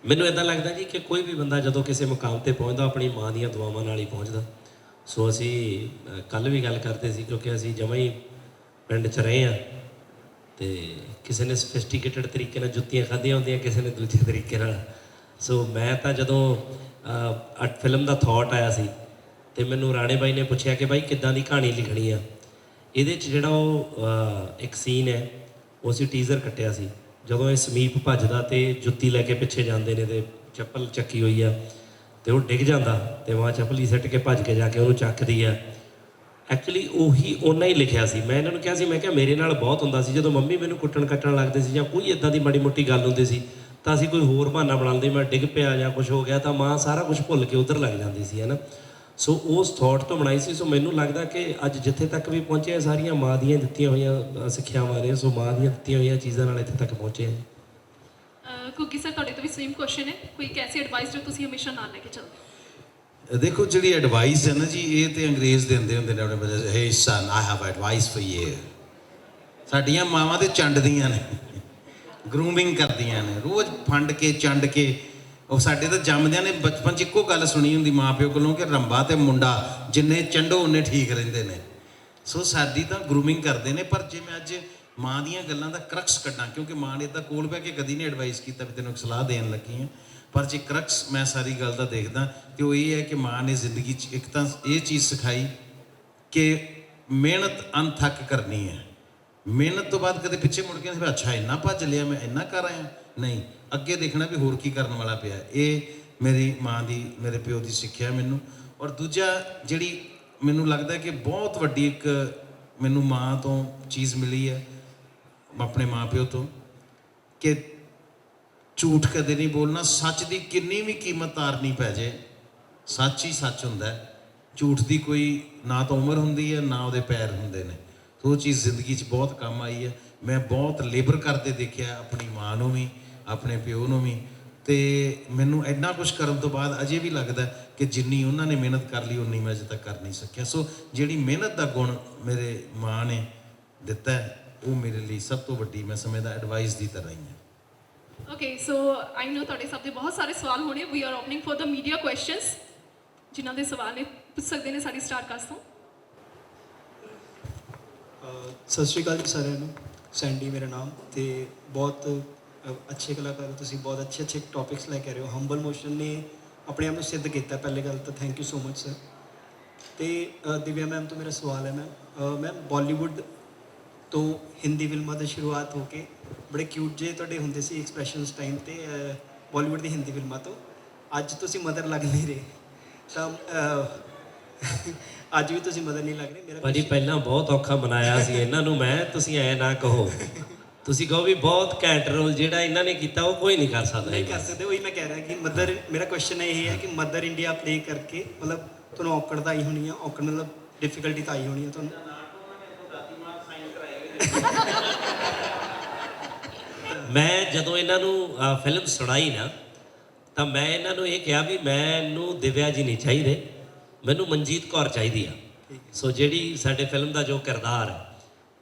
A: ਮੈਨੂੰ ਇੱਦਾਂ ਲੱਗਦਾ ਜੀ ਕਿ ਕੋਈ ਵੀ ਬੰਦਾ ਜਦੋਂ ਕਿਸੇ ਮੁਕਾਮ ਤੇ ਪਹੁੰਚਦਾ ਆਪਣੀ ਮਾਂ ਦੀਆਂ ਦੁਆਵਾਂ ਨਾਲ ਹੀ ਪਹੁੰਚਦਾ। ਸੋ ਅਸੀਂ ਕੱਲ੍ਹ ਵੀ ਗੱਲ ਕਰਦੇ ਸੀ, ਕਿਉਂਕਿ ਅਸੀਂ ਜਮਾਂ ਹੀ ਪਿੰਡ 'ਚ ਰਹੇ ਹਾਂ ਅਤੇ ਕਿਸੇ ਨੇ ਸਫਿਸਟੀਕੇਟਡ ਤਰੀਕੇ ਨਾਲ ਜੁੱਤੀਆਂ ਖਾਧੀਆਂ ਹੁੰਦੀਆਂ, ਕਿਸੇ ਨੇ ਦੂਜੇ ਤਰੀਕੇ ਨਾਲ। ਸੋ ਮੈਂ ਤਾਂ ਜਦੋਂ ਫਿਲਮ ਦਾ ਥੋਟ ਆਇਆ ਸੀ ਅਤੇ ਮੈਨੂੰ ਰਾਣੇ ਬਾਈ ਨੇ ਪੁੱਛਿਆ ਕਿ ਬਾਈ ਕਿੱਦਾਂ ਦੀ ਕਹਾਣੀ ਲਿਖਣੀ ਆ। ਇਹਦੇ 'ਚ ਜਿਹੜਾ ਉਹ ਇੱਕ ਸੀਨ ਹੈ, ਉਹ ਅਸੀਂ ਟੀਜ਼ਰ ਕੱਟਿਆ ਸੀ, ਜਦੋਂ ਇਹ ਸਮੀਪ ਭੱਜਦਾ ਅਤੇ ਜੁੱਤੀ ਲੈ ਕੇ ਪਿੱਛੇ ਜਾਂਦੇ ਨੇ ਅਤੇ ਚੱਪਲ ਚੱਕੀ ਹੋਈ ਆ ਅਤੇ ਉਹ ਡਿੱਗ ਜਾਂਦਾ ਅਤੇ ਮਾਂ ਚੱਪਲੀ ਸਿੱਟ ਕੇ ਭੱਜ ਕੇ ਜਾ ਕੇ ਉਹਨੂੰ ਚੱਕਦੀ ਆ। ਐਕਚੁਅਲੀ ਉਹੀ ਉਹਨਾਂ ਹੀ ਲਿਖਿਆ ਸੀ। ਮੈਂ ਇਹਨਾਂ ਨੂੰ ਕਿਹਾ ਸੀ, ਮੈਂ ਕਿਹਾ ਮੇਰੇ ਨਾਲ ਬਹੁਤ ਹੁੰਦਾ ਸੀ ਜਦੋਂ ਮੰਮੀ ਮੈਨੂੰ ਕੁੱਟਣ ਕੱਟਣ ਲੱਗਦੇ ਸੀ ਜਾਂ ਕੋਈ ਇੱਦਾਂ ਦੀ ਮਾੜੀ ਮੋਟੀ ਗੱਲ ਹੁੰਦੀ ਸੀ ਤਾਂ ਅਸੀਂ ਕੋਈ ਹੋਰ ਬਹਾਨਾ ਬਣਾਉਂਦੇ, ਮੈਂ ਡਿੱਗ ਪਿਆ ਜਾਂ ਕੁਛ ਹੋ ਗਿਆ ਤਾਂ ਮਾਂ ਸਾਰਾ ਕੁਛ ਭੁੱਲ ਕੇ ਉੱਧਰ ਲੱਗ ਜਾਂਦੀ ਸੀ, ਹੈ ਨਾ। ਸੋ ਉਸ ਥੋਟ ਤੋਂ ਬਣਾਈ ਸੀ। ਸੋ ਮੈਨੂੰ ਲੱਗਦਾ ਕਿ ਅੱਜ ਜਿੱਥੇ ਤੱਕ ਵੀ ਪਹੁੰਚੇ ਸਾਰੀਆਂ ਮਾਂ ਦੀਆਂ ਦਿੱਤੀਆਂ ਹੋਈਆਂ ਸਿੱਖਿਆਵਾਂ ਨੇ, ਸੋ ਮਾਂ ਦੀਆਂ ਦਿੱਤੀਆਂ ਹੋਈਆਂ ਚੀਜ਼ਾਂ ਨਾਲ ਇੱਥੇ ਤੱਕ ਪਹੁੰਚੇ ਹਾਂ।
D: ਕੁਕੀ ਸਰ, ਤੁਹਾਡੇ ਤੋਂ ਵੀ ਸੇਮ ਕੁਐਸਚਨ ਹੈ, ਕੋਈ ਇੱਕ ਐਸੀ ਐਡਵਾਈਸ ਜੋ ਤੁਸੀਂ ਹਮੇਸ਼ਾ ਨਾਲ ਲੈ ਕੇ ਚੱਲਦੇ ਹੋ?
C: ਦੇਖੋ, ਜਿਹੜੀ ਐਡਵਾਈਸ ਹੈ ਨਾ ਜੀ, ਇਹ ਤੇ ਅੰਗਰੇਜ਼ ਦਿੰਦੇ ਹੁੰਦੇ ਨੇ ਆਪਣੇ ਬੱਚੇ ਨੂੰ। Hey son, I have advice for you. ਸਾਡੀਆਂ ਮਾਵਾਂ ਤੇ ਚੰਡਦੀਆਂ ਨੇ, ਗਰੂਮਿੰਗ ਕਰਦੀਆਂ ਨੇ, ਰੋਜ਼ ਫੰਡ ਕੇ ਚੰਡ ਕੇ। ਉਹ ਸਾਡੇ ਤਾਂ ਜੰਮਦਿਆਂ ਨੇ ਬਚਪਨ 'ਚ ਇੱਕੋ ਗੱਲ ਸੁਣੀ ਹੁੰਦੀ ਮਾਂ ਪਿਓ ਕੋਲੋਂ ਕਿ ਰੰਬਾ ਤੇ ਮੁੰਡਾ ਜਿੰਨੇ ਚੰਡੋ ਉਨੇ ਠੀਕ ਰਹਿੰਦੇ ਨੇ। ਸੋ ਸਾਡੀ ਤਾਂ ਗਰੂਮਿੰਗ ਕਰਦੇ ਨੇ। ਪਰ ਜੇ ਮੈਂ ਅੱਜ ਮਾਂ ਦੀਆਂ ਗੱਲਾਂ ਦਾ ਕਰਕਸ ਕੱਢਾਂ, ਕਿਉਂਕਿ ਮਾਂ ਨੇ ਤਾਂ ਕੋਲ ਬਹਿ ਕੇ ਕਦੀ ਨਹੀਂ ਐਡਵਾਈਸ ਕੀਤਾ ਵੀ ਤੈਨੂੰ ਇੱਕ ਸਲਾਹ ਦੇਣ ਲੱਗੀ ਹਾਂ, ਪਰ ਜੇ ਕਰਕਸ ਮੈਂ ਸਾਰੀ ਗੱਲ ਦਾ ਦੇਖਦਾ ਤੇ ਉਹ ਇਹ ਹੈ ਕਿ ਮਾਂ ਨੇ ਜ਼ਿੰਦਗੀ 'ਚ ਇੱਕ ਤਾਂ ਇਹ ਚੀਜ਼ ਸਿਖਾਈ ਕਿ ਮਿਹਨਤ ਅਣਥੱਕ ਕਰਨੀ ਹੈ। ਮਿਹਨਤ ਤੋਂ ਬਾਅਦ ਕਦੇ ਪਿੱਛੇ ਮੁੜ ਕੇ ਫਿਰ ਅੱਛਾ ਇੰਨਾ ਭੱਜ ਲਿਆ, ਮੈਂ ਇੰਨਾ ਕਰ ਆਇਆ, ਨਹੀਂ, ਅੱਗੇ ਦੇਖਣਾ ਵੀ ਹੋਰ ਕੀ ਕਰਨ ਵਾਲਾ ਪਿਆ। ਇਹ ਮੇਰੀ ਮਾਂ ਦੀ, ਮੇਰੇ ਪਿਓ ਦੀ ਸਿੱਖਿਆ ਮੈਨੂੰ। ਔਰ ਦੂਜਾ, ਜਿਹੜੀ ਮੈਨੂੰ ਲੱਗਦਾ ਕਿ ਬਹੁਤ ਵੱਡੀ ਇੱਕ ਮੈਨੂੰ ਮਾਂ ਤੋਂ ਚੀਜ਼ ਮਿਲੀ ਹੈ, ਆਪਣੇ ਮਾਂ ਪਿਓ ਤੋਂ, ਕਿ ਝੂਠ ਕਦੇ ਨਹੀਂ ਬੋਲਣਾ। ਸੱਚ ਦੀ ਕਿੰਨੀ ਵੀ ਕੀਮਤ ਤਾਰਨੀ ਪੈ ਜੇ, ਸੱਚ ਹੀ ਸੱਚ ਹੁੰਦਾ ਹੈ। ਝੂਠ ਦੀ ਕੋਈ ਨਾ ਤਾਂ ਉਮਰ ਹੁੰਦੀ ਹੈ, ਨਾ ਉਹਦੇ ਪੈਰ ਹੁੰਦੇ ਨੇ। ਸੋ ਉਹ ਚੀਜ਼ ਜ਼ਿੰਦਗੀ 'ਚ ਬਹੁਤ ਕੰਮ ਆਈ ਹੈ। ਮੈਂ ਬਹੁਤ ਲੇਬਰ ਕਰਦੇ ਦੇਖਿਆ, ਆਪਣੀ ਮਾਂ ਨੂੰ ਵੀ, ਆਪਣੇ ਪਿਓ ਨੂੰ ਵੀ, ਅਤੇ ਮੈਨੂੰ ਇੰਨਾ ਕੁਛ ਕਰਨ ਤੋਂ ਬਾਅਦ ਅਜੇ ਵੀ ਲੱਗਦਾ ਕਿ ਜਿੰਨੀ ਉਹਨਾਂ ਨੇ ਮਿਹਨਤ ਕਰ ਲਈ ਉਨੀ ਮੈਂ ਅਜੇ ਤੱਕ ਕਰ ਨਹੀਂ ਸਕਿਆ। ਸੋ ਜਿਹੜੀ ਮਿਹਨਤ ਦਾ ਗੁਣ ਮੇਰੇ ਮਾਂ ਨੇ ਦਿੱਤਾ ਹੈ, ਉਹ ਮੇਰੇ ਲਈ ਸਭ ਤੋਂ ਵੱਡੀ, ਮੈਂ ਸਮਝਦਾ, ਐਡਵਾਈਸ ਦੀ ਤਰ੍ਹਾਂ ਹੀ ਹੈ।
D: ਓਕੇ, ਸੋ ਆਈ ਨੋ ਤੁਹਾਡੇ ਸਭ ਦੇ ਬਹੁਤ ਸਾਰੇ ਸਵਾਲ ਹੋਣੇ। We are opening for the media questions. ਜਿਨ੍ਹਾਂ ਦੇ ਸਵਾਲ ਨੇ ਪੁੱਛ ਸਕਦੇ ਨੇ ਸਾਡੀ ਸਟਾਰ ਕਾਸਟ ਤੋਂ।
E: ਸਤਿ ਸ਼੍ਰੀ ਅਕਾਲ ਜੀ ਸਾਰਿਆਂ ਨੂੰ। ਸੈਂਡੀ ਮੇਰਾ ਨਾਮ, ਅਤੇ ਬਹੁਤ ਅੱਛੇ ਕਲਾਕਾਰ ਹੋ ਤੁਸੀਂ, ਬਹੁਤ ਅੱਛੇ ਟੌਪਿਕਸ ਲੈ ਕੇ ਆ ਰਹੇ ਹੋ। ਹੰਬਲ ਮੋਸ਼ਨ ਨੇ ਆਪਣੇ ਆਪ ਨੂੰ ਸਿੱਧ ਕੀਤਾ, ਪਹਿਲੀ ਗੱਲ ਤਾਂ thank you so much sir. ਅਤੇ ਦਿਵਿਆ ਮੈਮ ਤੋਂ ਮੇਰਾ ਸਵਾਲ ਹੈ ਮੈਮ ਬਾਲੀਵੁੱਡ ਤੋਂ ਹਿੰਦੀ ਫਿਲਮਾਂ ਦੀ ਸ਼ੁਰੂਆਤ ਹੋ ਕੇ ਬੜੇ ਕਿਊਟ ਜਿਹੇ ਤੁਹਾਡੇ ਹੁੰਦੇ ਸੀ ਐਕਸਪ੍ਰੈਸ਼ਨਸ ਟਾਈਮ 'ਤੇ ਬਾਲੀਵੁੱਡ ਦੀ ਹਿੰਦੀ ਫਿਲਮਾਂ ਤੋਂ, ਅੱਜ ਤੁਸੀਂ ਮਦਰ ਲੱਗ ਨਹੀਂ ਰਹੇ। ਤਾਂ ਅੱਜ ਵੀ ਤੁਸੀਂ ਮਦਰ ਨਹੀਂ ਲੱਗ ਰਹੇ ਮੇਰਾ
A: ਭਾਜੀ ਪਹਿਲਾਂ ਬਹੁਤ ਔਖਾ ਮਨਾਇਆ ਸੀ ਇਹਨਾਂ ਨੂੰ ਮੈਂ, ਤੁਸੀਂ ਐ ਨਾ ਕਹੋ, ਤੁਸੀਂ ਕਹੋ ਵੀ ਬਹੁਤ ਘੈਂਟ ਰੋਲ ਜਿਹੜਾ ਇਹਨਾਂ ਨੇ ਕੀਤਾ ਉਹ ਕੋਈ ਨਹੀਂ ਕਰ ਸਕਦਾ।
E: ਨਹੀਂ ਕਰ ਸਕਦੇ, ਉਹੀ ਮੈਂ ਕਹਿ ਰਿਹਾ ਕਿ ਮਦਰ, ਮੇਰਾ ਕੁਐਸਚਨ ਇਹ ਹੈ ਕਿ ਮਦਰ ਇੰਡੀਆ ਪਲੇ ਕਰਕੇ ਮਤਲਬ ਤੁਹਾਨੂੰ ਔਕੜ ਤਾਂ ਆਈ ਹੋਣੀ ਆ, ਔਕੜ ਮਤਲਬ ਡਿਫਿਕਲਟੀ ਤਾਂ ਆਈ ਹੋਣੀ ਆ ਤੁਹਾਨੂੰ।
A: ਮੈਂ ਜਦੋਂ ਇਹਨਾਂ ਨੂੰ ਫਿਲਮ ਸੁਣਾਈ ਨਾ ਤਾਂ ਮੈਂ ਇਹਨਾਂ ਨੂੰ ਇਹ ਕਿਹਾ ਵੀ ਮੈਨੂੰ ਦਿਵਿਆ ਜੀ ਨਹੀਂ ਚਾਹੀਦੇ, ਮੈਨੂੰ ਮਨਜੀਤ ਕੌਰ ਚਾਹੀਦੀ ਆ। ਸੋ ਜਿਹੜੀ ਸਾਡੇ ਫਿਲਮ ਦਾ ਜੋ ਕਿਰਦਾਰ ਹੈ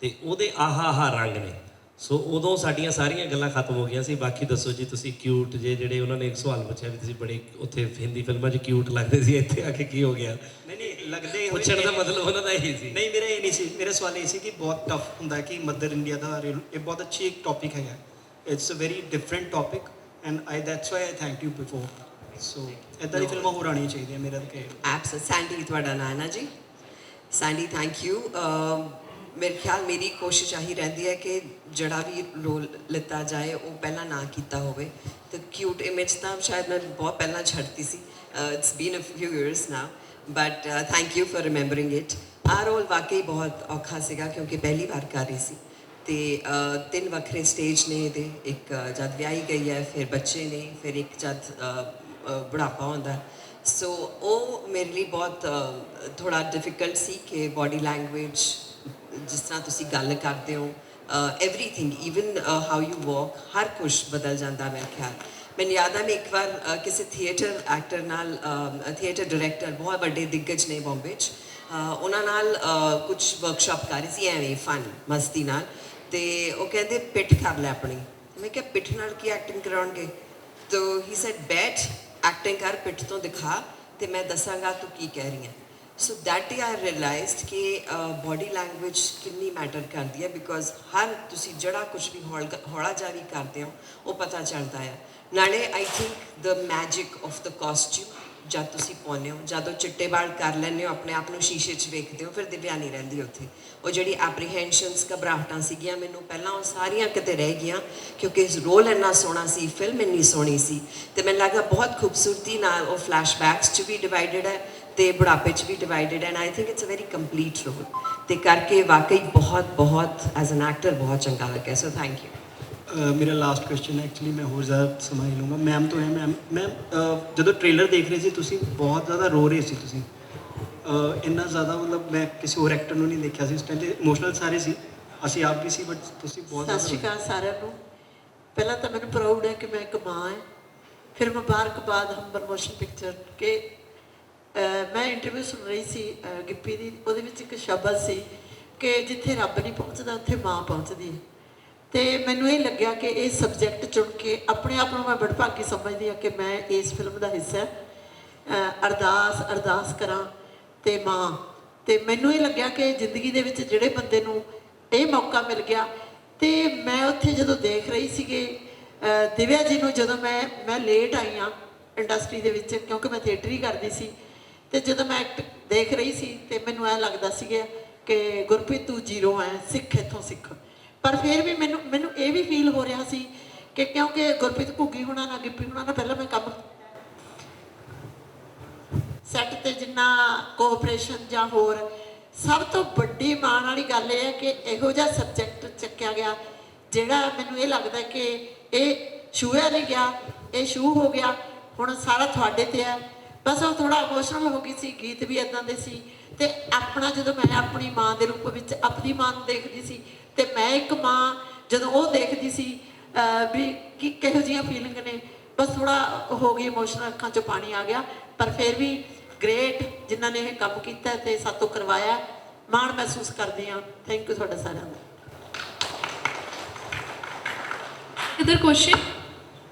A: ਤੇ ਉਹਦੇ ਆਹਾ ਰੰਗ ਨੇ, ਸੋ ਉਦੋਂ ਸਾਡੀਆਂ ਸਾਰੀਆਂ ਗੱਲਾਂ ਖਤਮ ਹੋ ਗਈਆਂ ਸੀ। ਬਾਕੀ ਦੱਸੋ ਜੀ, ਤੁਸੀਂ ਕਿਊਟ ਜੇ ਜਿਹੜੇ ਉਹਨਾਂ ਨੇ ਇੱਕ ਸਵਾਲ ਪੁੱਛਿਆ ਵੀ ਤੁਸੀਂ ਬੜੇ ਉੱਥੇ ਹਿੰਦੀ ਫਿਲਮਾਂ 'ਚ ਕਿਊਟ ਲੱਗਦੇ ਸੀ, ਇੱਥੇ ਆ ਕੇ ਕੀ ਹੋ ਗਿਆ?
E: ਨਹੀਂ ਲੱਗਦੇ
A: ਪੁੱਛਣ ਦਾ ਮਤਲਬ ਉਹਨਾਂ ਦਾ ਇਹੀ ਸੀ।
E: ਨਹੀਂ, ਮੇਰਾ ਇਹ ਨਹੀਂ ਸੀ, ਮੇਰਾ ਸਵਾਲ ਇਹ ਸੀ ਕਿ ਬਹੁਤ ਟਫ ਹੁੰਦਾ ਕਿ ਮਦਰ ਇੰਡੀਆ ਦਾ ਇਹ ਬਹੁਤ ਅੱਛੀ ਇੱਕ ਟੌਪਿਕ ਹੈਗਾ। It's a very different topic and that's why I thank you before. ਸੋ ਇੱਦਾਂ ਦੀ ਫਿਲਮਾਂ ਹੋਰ ਆਉਣੀਆਂ ਚਾਹੀਦੀਆਂ ਮੇਰਾ ਤਾਂ ਕਹਿ।
B: ਐਪਸ ਸੈਂਡੀ ਤੁਹਾਡਾ ਨਾਂ ਹੈ ਨਾ ਜੀ? Sandy thank you. ਮੇਰੇ ਖਿਆਲ ਮੇਰੀ ਕੋਸ਼ਿਸ਼ ਆਹੀ ਰਹਿੰਦੀ ਹੈ ਕਿ ਜਿਹੜਾ ਵੀ ਰੋਲ ਲਿੱਤਾ ਜਾਏ ਉਹ ਪਹਿਲਾਂ ਨਾ ਕੀਤਾ ਹੋਵੇ। ਤੇ ਕਿਊਟ ਇਮੇਜ ਤਾਂ ਸ਼ਾਇਦ ਮੈਂ ਬਹੁਤ ਪਹਿਲਾਂ ਛੱਡਤੀ ਸੀ, it's been a few years now, but thank you for remembering it. ਆਹ ਰੋਲ ਵਾਕਈ ਬਹੁਤ ਔਖਾ ਸੀਗਾ ਕਿਉਂਕਿ ਪਹਿਲੀ ਵਾਰ ਕਰ ਰਹੀ ਸੀ ਤੇ 3 ਵੱਖਰੇ ਸਟੇਜ ਨੇ ਇਹਦੇ। ਇੱਕ ਜਦ ਵਿਆਹੀ ਗਈ ਹੈ, ਫਿਰ ਬੱਚੇ ਨੇ, ਫਿਰ ਇੱਕ ਜਦ ਬੁਢਾਪਾ ਹੁੰਦਾ। ਸੋ ਉਹ ਮੇਰੇ ਲਈ ਬਹੁਤ ਥੋੜ੍ਹਾ ਡਿਫਿਕਲਟ ਸੀ ਕਿ ਬੋਡੀ ਲੈਂਗੁਏਜ, ਜਿਸ ਤਰ੍ਹਾਂ ਤੁਸੀਂ ਗੱਲ ਕਰਦੇ ਹੋ, ਐਵਰੀਥਿੰਗ, ਈਵਨ ਹਾਊ ਯੂ ਵਾਕ, ਹਰ ਕੁਛ ਬਦਲ ਜਾਂਦਾ ਮੇਰੇ ਖਿਆਲ। ਮੈਨੂੰ ਯਾਦ ਹੈ ਮੈਂ ਇੱਕ ਵਾਰ ਕਿਸੇ ਥੀਏਟਰ ਐਕਟਰ ਨਾਲ, ਥੀਏਟਰ ਡਾਇਰੈਕਟਰ ਬਹੁਤ ਵੱਡੇ ਦਿੱਗਜ ਨੇ ਬੰਬੇ 'ਚ, ਉਹਨਾਂ ਨਾਲ ਕੁਛ ਵਰਕਸ਼ਾਪ ਕਰ ਰਹੀ ਸੀ ਐਵੇਂ ਫਨ ਮਸਤੀ ਨਾਲ, ਤੇ ਉਹ ਕਹਿੰਦੇ ਪਿੱਠ ਕਰ ਲੈ ਆਪਣੀ। ਮੈਂ ਕਿਹਾ ਪਿੱਠ ਨਾਲ ਕੀ ਐਕਟਿੰਗ ਕਰਾਉਣਗੇ? ਤੋ ਹੀ ਸੈਡ ਬੈਠ, ਐਕਟਿੰਗ ਕਰ, ਪਿੱਠ ਤੋਂ ਦਿਖਾ ਤੇ ਮੈਂ ਦੱਸਾਂਗਾ ਤੂੰ ਕੀ ਕਹਿ ਰਹੀ ਹੈ। So that day I realised ਕਿ ਬੋਡੀ ਲੈਂਗੁਏਜ ਕਿੰਨੀ ਮੈਟਰ ਕਰਦੀ ਹੈ, ਬਿਕੋਜ਼ ਹਰ ਤੁਸੀਂ ਜਿਹੜਾ ਕੁਛ ਵੀ ਹੌਲਾ ਜਿਹਾ ਵੀ ਕਰਦੇ ਹੋ ਉਹ ਪਤਾ ਚੱਲਦਾ ਹੈ। ਨਾਲੇ I think the magic of the costume, ਜਦ ਤੁਸੀਂ ਪਾਉਂਦੇ ਹੋ, ਜਦੋਂ ਚਿੱਟੇ ਵਾਲ ਕਰ ਲੈਂਦੇ ਹੋ, ਆਪਣੇ ਆਪ ਨੂੰ ਸ਼ੀਸ਼ੇ 'ਚ ਵੇਖਦੇ ਹੋ, ਫਿਰ ਦਿਵਿਆ ਨਹੀਂ ਰਹਿੰਦੀ ਉੱਥੇ। ਉਹ ਜਿਹੜੀ ਐਪਰੀਹੈਂਸ਼ਨਸ, ਘਬਰਾਹਟਾਂ ਸੀਗੀਆਂ ਮੈਨੂੰ ਪਹਿਲਾਂ, ਉਹ ਸਾਰੀਆਂ ਕਿਤੇ ਰਹਿ ਗਈਆਂ ਕਿਉਂਕਿ ਰੋਲ ਇੰਨਾ ਸੋਹਣਾ ਸੀ, ਫਿਲਮ ਇੰਨੀ ਸੋਹਣੀ ਸੀ। ਤੇ ਮੈਨੂੰ ਲੱਗਦਾ ਬਹੁਤ ਖੂਬਸੂਰਤੀ ਨਾਲ ਉਹ ਫਲੈਸ਼ਬੈਕਸ 'ਚ ਵੀ ਡਿਵਾਈਡਡ ਹੈ ਤੇ ਬੁਢਾਪੇ 'ਚ ਵੀ divided, and I think it's a very complete role. ਤੇ ਕਰਕੇ ਵਾਕਈ ਬਹੁਤ ਐਜ਼ ਐਨ ਐਕਟਰ ਬਹੁਤ ਚੰਗਾ ਲੱਗਿਆ। So thank you.
E: ਮੇਰਾ ਲਾਸਟ ਕੁਐਸਚਨ ਹੈ, ਐਕਚੁਅਲੀ ਮੈਂ ਹੋਰ ਜ਼ਿਆਦਾ ਸਮਾਂ ਨਹੀਂ ਲਊਂਗਾ। ਮੈਮ ਤੋਂ ਹੈ, ਮੈਮ ਜਦੋਂ ਟ੍ਰੇਲਰ ਦੇਖ ਰਹੇ ਸੀ ਤੁਸੀਂ ਬਹੁਤ ਜ਼ਿਆਦਾ ਰੋ ਰਹੇ ਸੀ ਤੁਸੀਂ, ਇੰਨਾ ਜ਼ਿਆਦਾ ਮਤਲਬ ਮੈਂ ਕਿਸੇ ਹੋਰ ਐਕਟਰ ਨੂੰ ਨਹੀਂ ਦੇਖਿਆ ਸੀ ਉਸ ਟਾਈਮ 'ਤੇ। ਇਮੋਸ਼ਨਲ ਸਾਰੇ ਸੀ, ਅਸੀਂ ਆਪ ਵੀ ਸੀ, ਬਟ ਤੁਸੀਂ ਬਹੁਤ
F: ਸਤਿ ਸ਼੍ਰੀ ਅਕਾਲ ਸਾਰਿਆਂ ਨੂੰ। ਪਹਿਲਾਂ ਤਾਂ ਮੈਨੂੰ ਪ੍ਰਾਊਡ ਹੈ ਕਿ ਮੈਂ ਇੱਕ ਮਾਂ ਹਾਂ। ਫਿਰ ਮੁਬਾਰਕਬਾਦ ਹੰਬਲ ਮੋਸ਼ਨ ਪਿਕਚਰ ਕਿ ਮੈਂ ਇੰਟਰਵਿਊ ਸੁਣ ਰਹੀ ਸੀ ਗਿੱਪੀ ਦੀ, ਉਹਦੇ ਵਿੱਚ ਇੱਕ ਸ਼ਬਦ ਸੀ ਕਿ ਜਿੱਥੇ ਰੱਬ ਨਹੀਂ ਪਹੁੰਚਦਾ ਉੱਥੇ ਮਾਂ ਪਹੁੰਚਦੀ ਹੈ। ਤੇ ਮੈਨੂੰ ਇਹ ਲੱਗਿਆ ਕਿ ਇਹ ਸਬਜੈਕਟ ਚੁਣ ਕੇ ਆਪਣੇ ਆਪ ਨੂੰ ਮੈਂ ਬੜਭਾਗੀ ਸਮਝਦੀ ਹਾਂ ਕਿ ਮੈਂ ਇਸ ਫਿਲਮ ਦਾ ਹਿੱਸਾ। ਅਰਦਾਸ ਕਰਾਂ ਤੇ ਮਾਂ, ਤੇ ਮੈਨੂੰ ਇਹ ਲੱਗਿਆ ਕਿ ਜ਼ਿੰਦਗੀ ਦੇ ਵਿੱਚ ਜਿਹੜੇ ਬੰਦੇ ਨੂੰ ਇਹ ਮੌਕਾ ਮਿਲ ਗਿਆ, ਤੇ ਮੈਂ ਉੱਥੇ ਜਦੋਂ ਦੇਖ ਰਹੀ ਸੀਗੇ ਦਿਵਿਆ ਜੀ ਨੂੰ, ਜਦੋਂ ਮੈਂ ਲੇਟ ਆਈ ਹਾਂ ਇੰਡਸਟਰੀ ਦੇ ਵਿੱਚ ਕਿਉਂਕਿ ਮੈਂ ਥੀਏਟਰ ਹੀ ਕਰਦੀ ਸੀ, ਤੇ ਜਦੋਂ ਮੈਂ ਐਕਟ ਦੇਖ ਰਹੀ ਸੀ ਤੇ ਮੈਨੂੰ ਐਂ ਲੱਗਦਾ ਸੀਗਾ ਕਿ ਗੁਰਪ੍ਰੀਤ ਤੂੰ ਜ਼ੀਰੋ ਹੈ, ਸਿੱਖ ਇੱਥੋਂ ਸਿੱਖ। ਪਰ ਫਿਰ ਵੀ ਮੈਨੂੰ ਇਹ ਵੀ ਫੀਲ ਹੋ ਰਿਹਾ ਸੀ ਕਿ ਕਿਉਂਕਿ ਗੁਰਪ੍ਰੀਤ ਘੁੱਗੀ ਹੋਣਾ ਨਾਲ, ਗਿੱਪੀ ਹੋਣਾ ਨਾਲ ਪਹਿਲਾਂ ਮੈਂ ਕੰਮ ਸੈੱਟ ਤੇ ਜਿੰਨਾ ਕੋਆਪਰੇਸ਼ਨ ਜਾਂ ਹੋਰ, ਸਭ ਤੋਂ ਵੱਡੀ ਮਾਣ ਵਾਲੀ ਗੱਲ ਇਹ ਹੈ ਕਿ ਇਹੋ ਜਿਹਾ ਸਬਜੈਕਟ ਚੱਕਿਆ ਗਿਆ ਜਿਹੜਾ ਮੈਨੂੰ ਇਹ ਲੱਗਦਾ ਕਿ ਇਹ ਛੂਹਿਆ ਨਹੀਂ ਗਿਆ, ਇਹ ਛੂਹ ਹੋ ਗਿਆ। ਹੁਣ ਸਾਰਾ ਤੁਹਾਡੇ ਤੇ ਹੈ। ਬਸ ਉਹ ਥੋੜਾ ਇਮੋਸ਼ਨਲ ਹੋ ਗਈ ਸੀ, ਗੀਤ ਵੀ ਇਦਾਂ ਦੇ ਸੀ, ਤੇ ਆਪਣਾ ਜਦੋਂ ਮੈਂ ਆਪਣੀ ਮਾਂ ਦੇ ਰੂਪ ਵਿੱਚ ਆਪਣੀ ਮਾਂ ਨੂੰ ਦੇਖਦੀ ਸੀ, ਤੇ ਮੈਂ ਇੱਕ ਮਾਂ ਜਦੋਂ ਉਹ ਦੇਖਦੀ ਸੀ ਵੀ ਕਿ ਕਿਹੋ ਜਿਹੀਆਂ ਫੀਲਿੰਗ ਨੇ, ਬਸ ਥੋੜਾ ਹੋ ਗਈ ਇਮੋਸ਼ਨਲ, ਅੱਖਾਂ 'ਚੋਂ ਪਾਣੀ ਆ ਗਿਆ। ਪਰ ਫਿਰ ਵੀ ਗ੍ਰੇਟ ਜਿਨ੍ਹਾਂ ਨੇ ਇਹ ਕੰਮ ਕੀਤਾ ਤੇ ਸਾਤੋਂ ਕਰਵਾਇਆ, ਮਾਣ ਮਹਿਸੂਸ ਕਰਦੀ ਹਾਂ। ਥੈਂਕ ਯੂ ਤੁਹਾਡਾ ਸਾਰਿਆਂ ਦਾ।
D: Other question?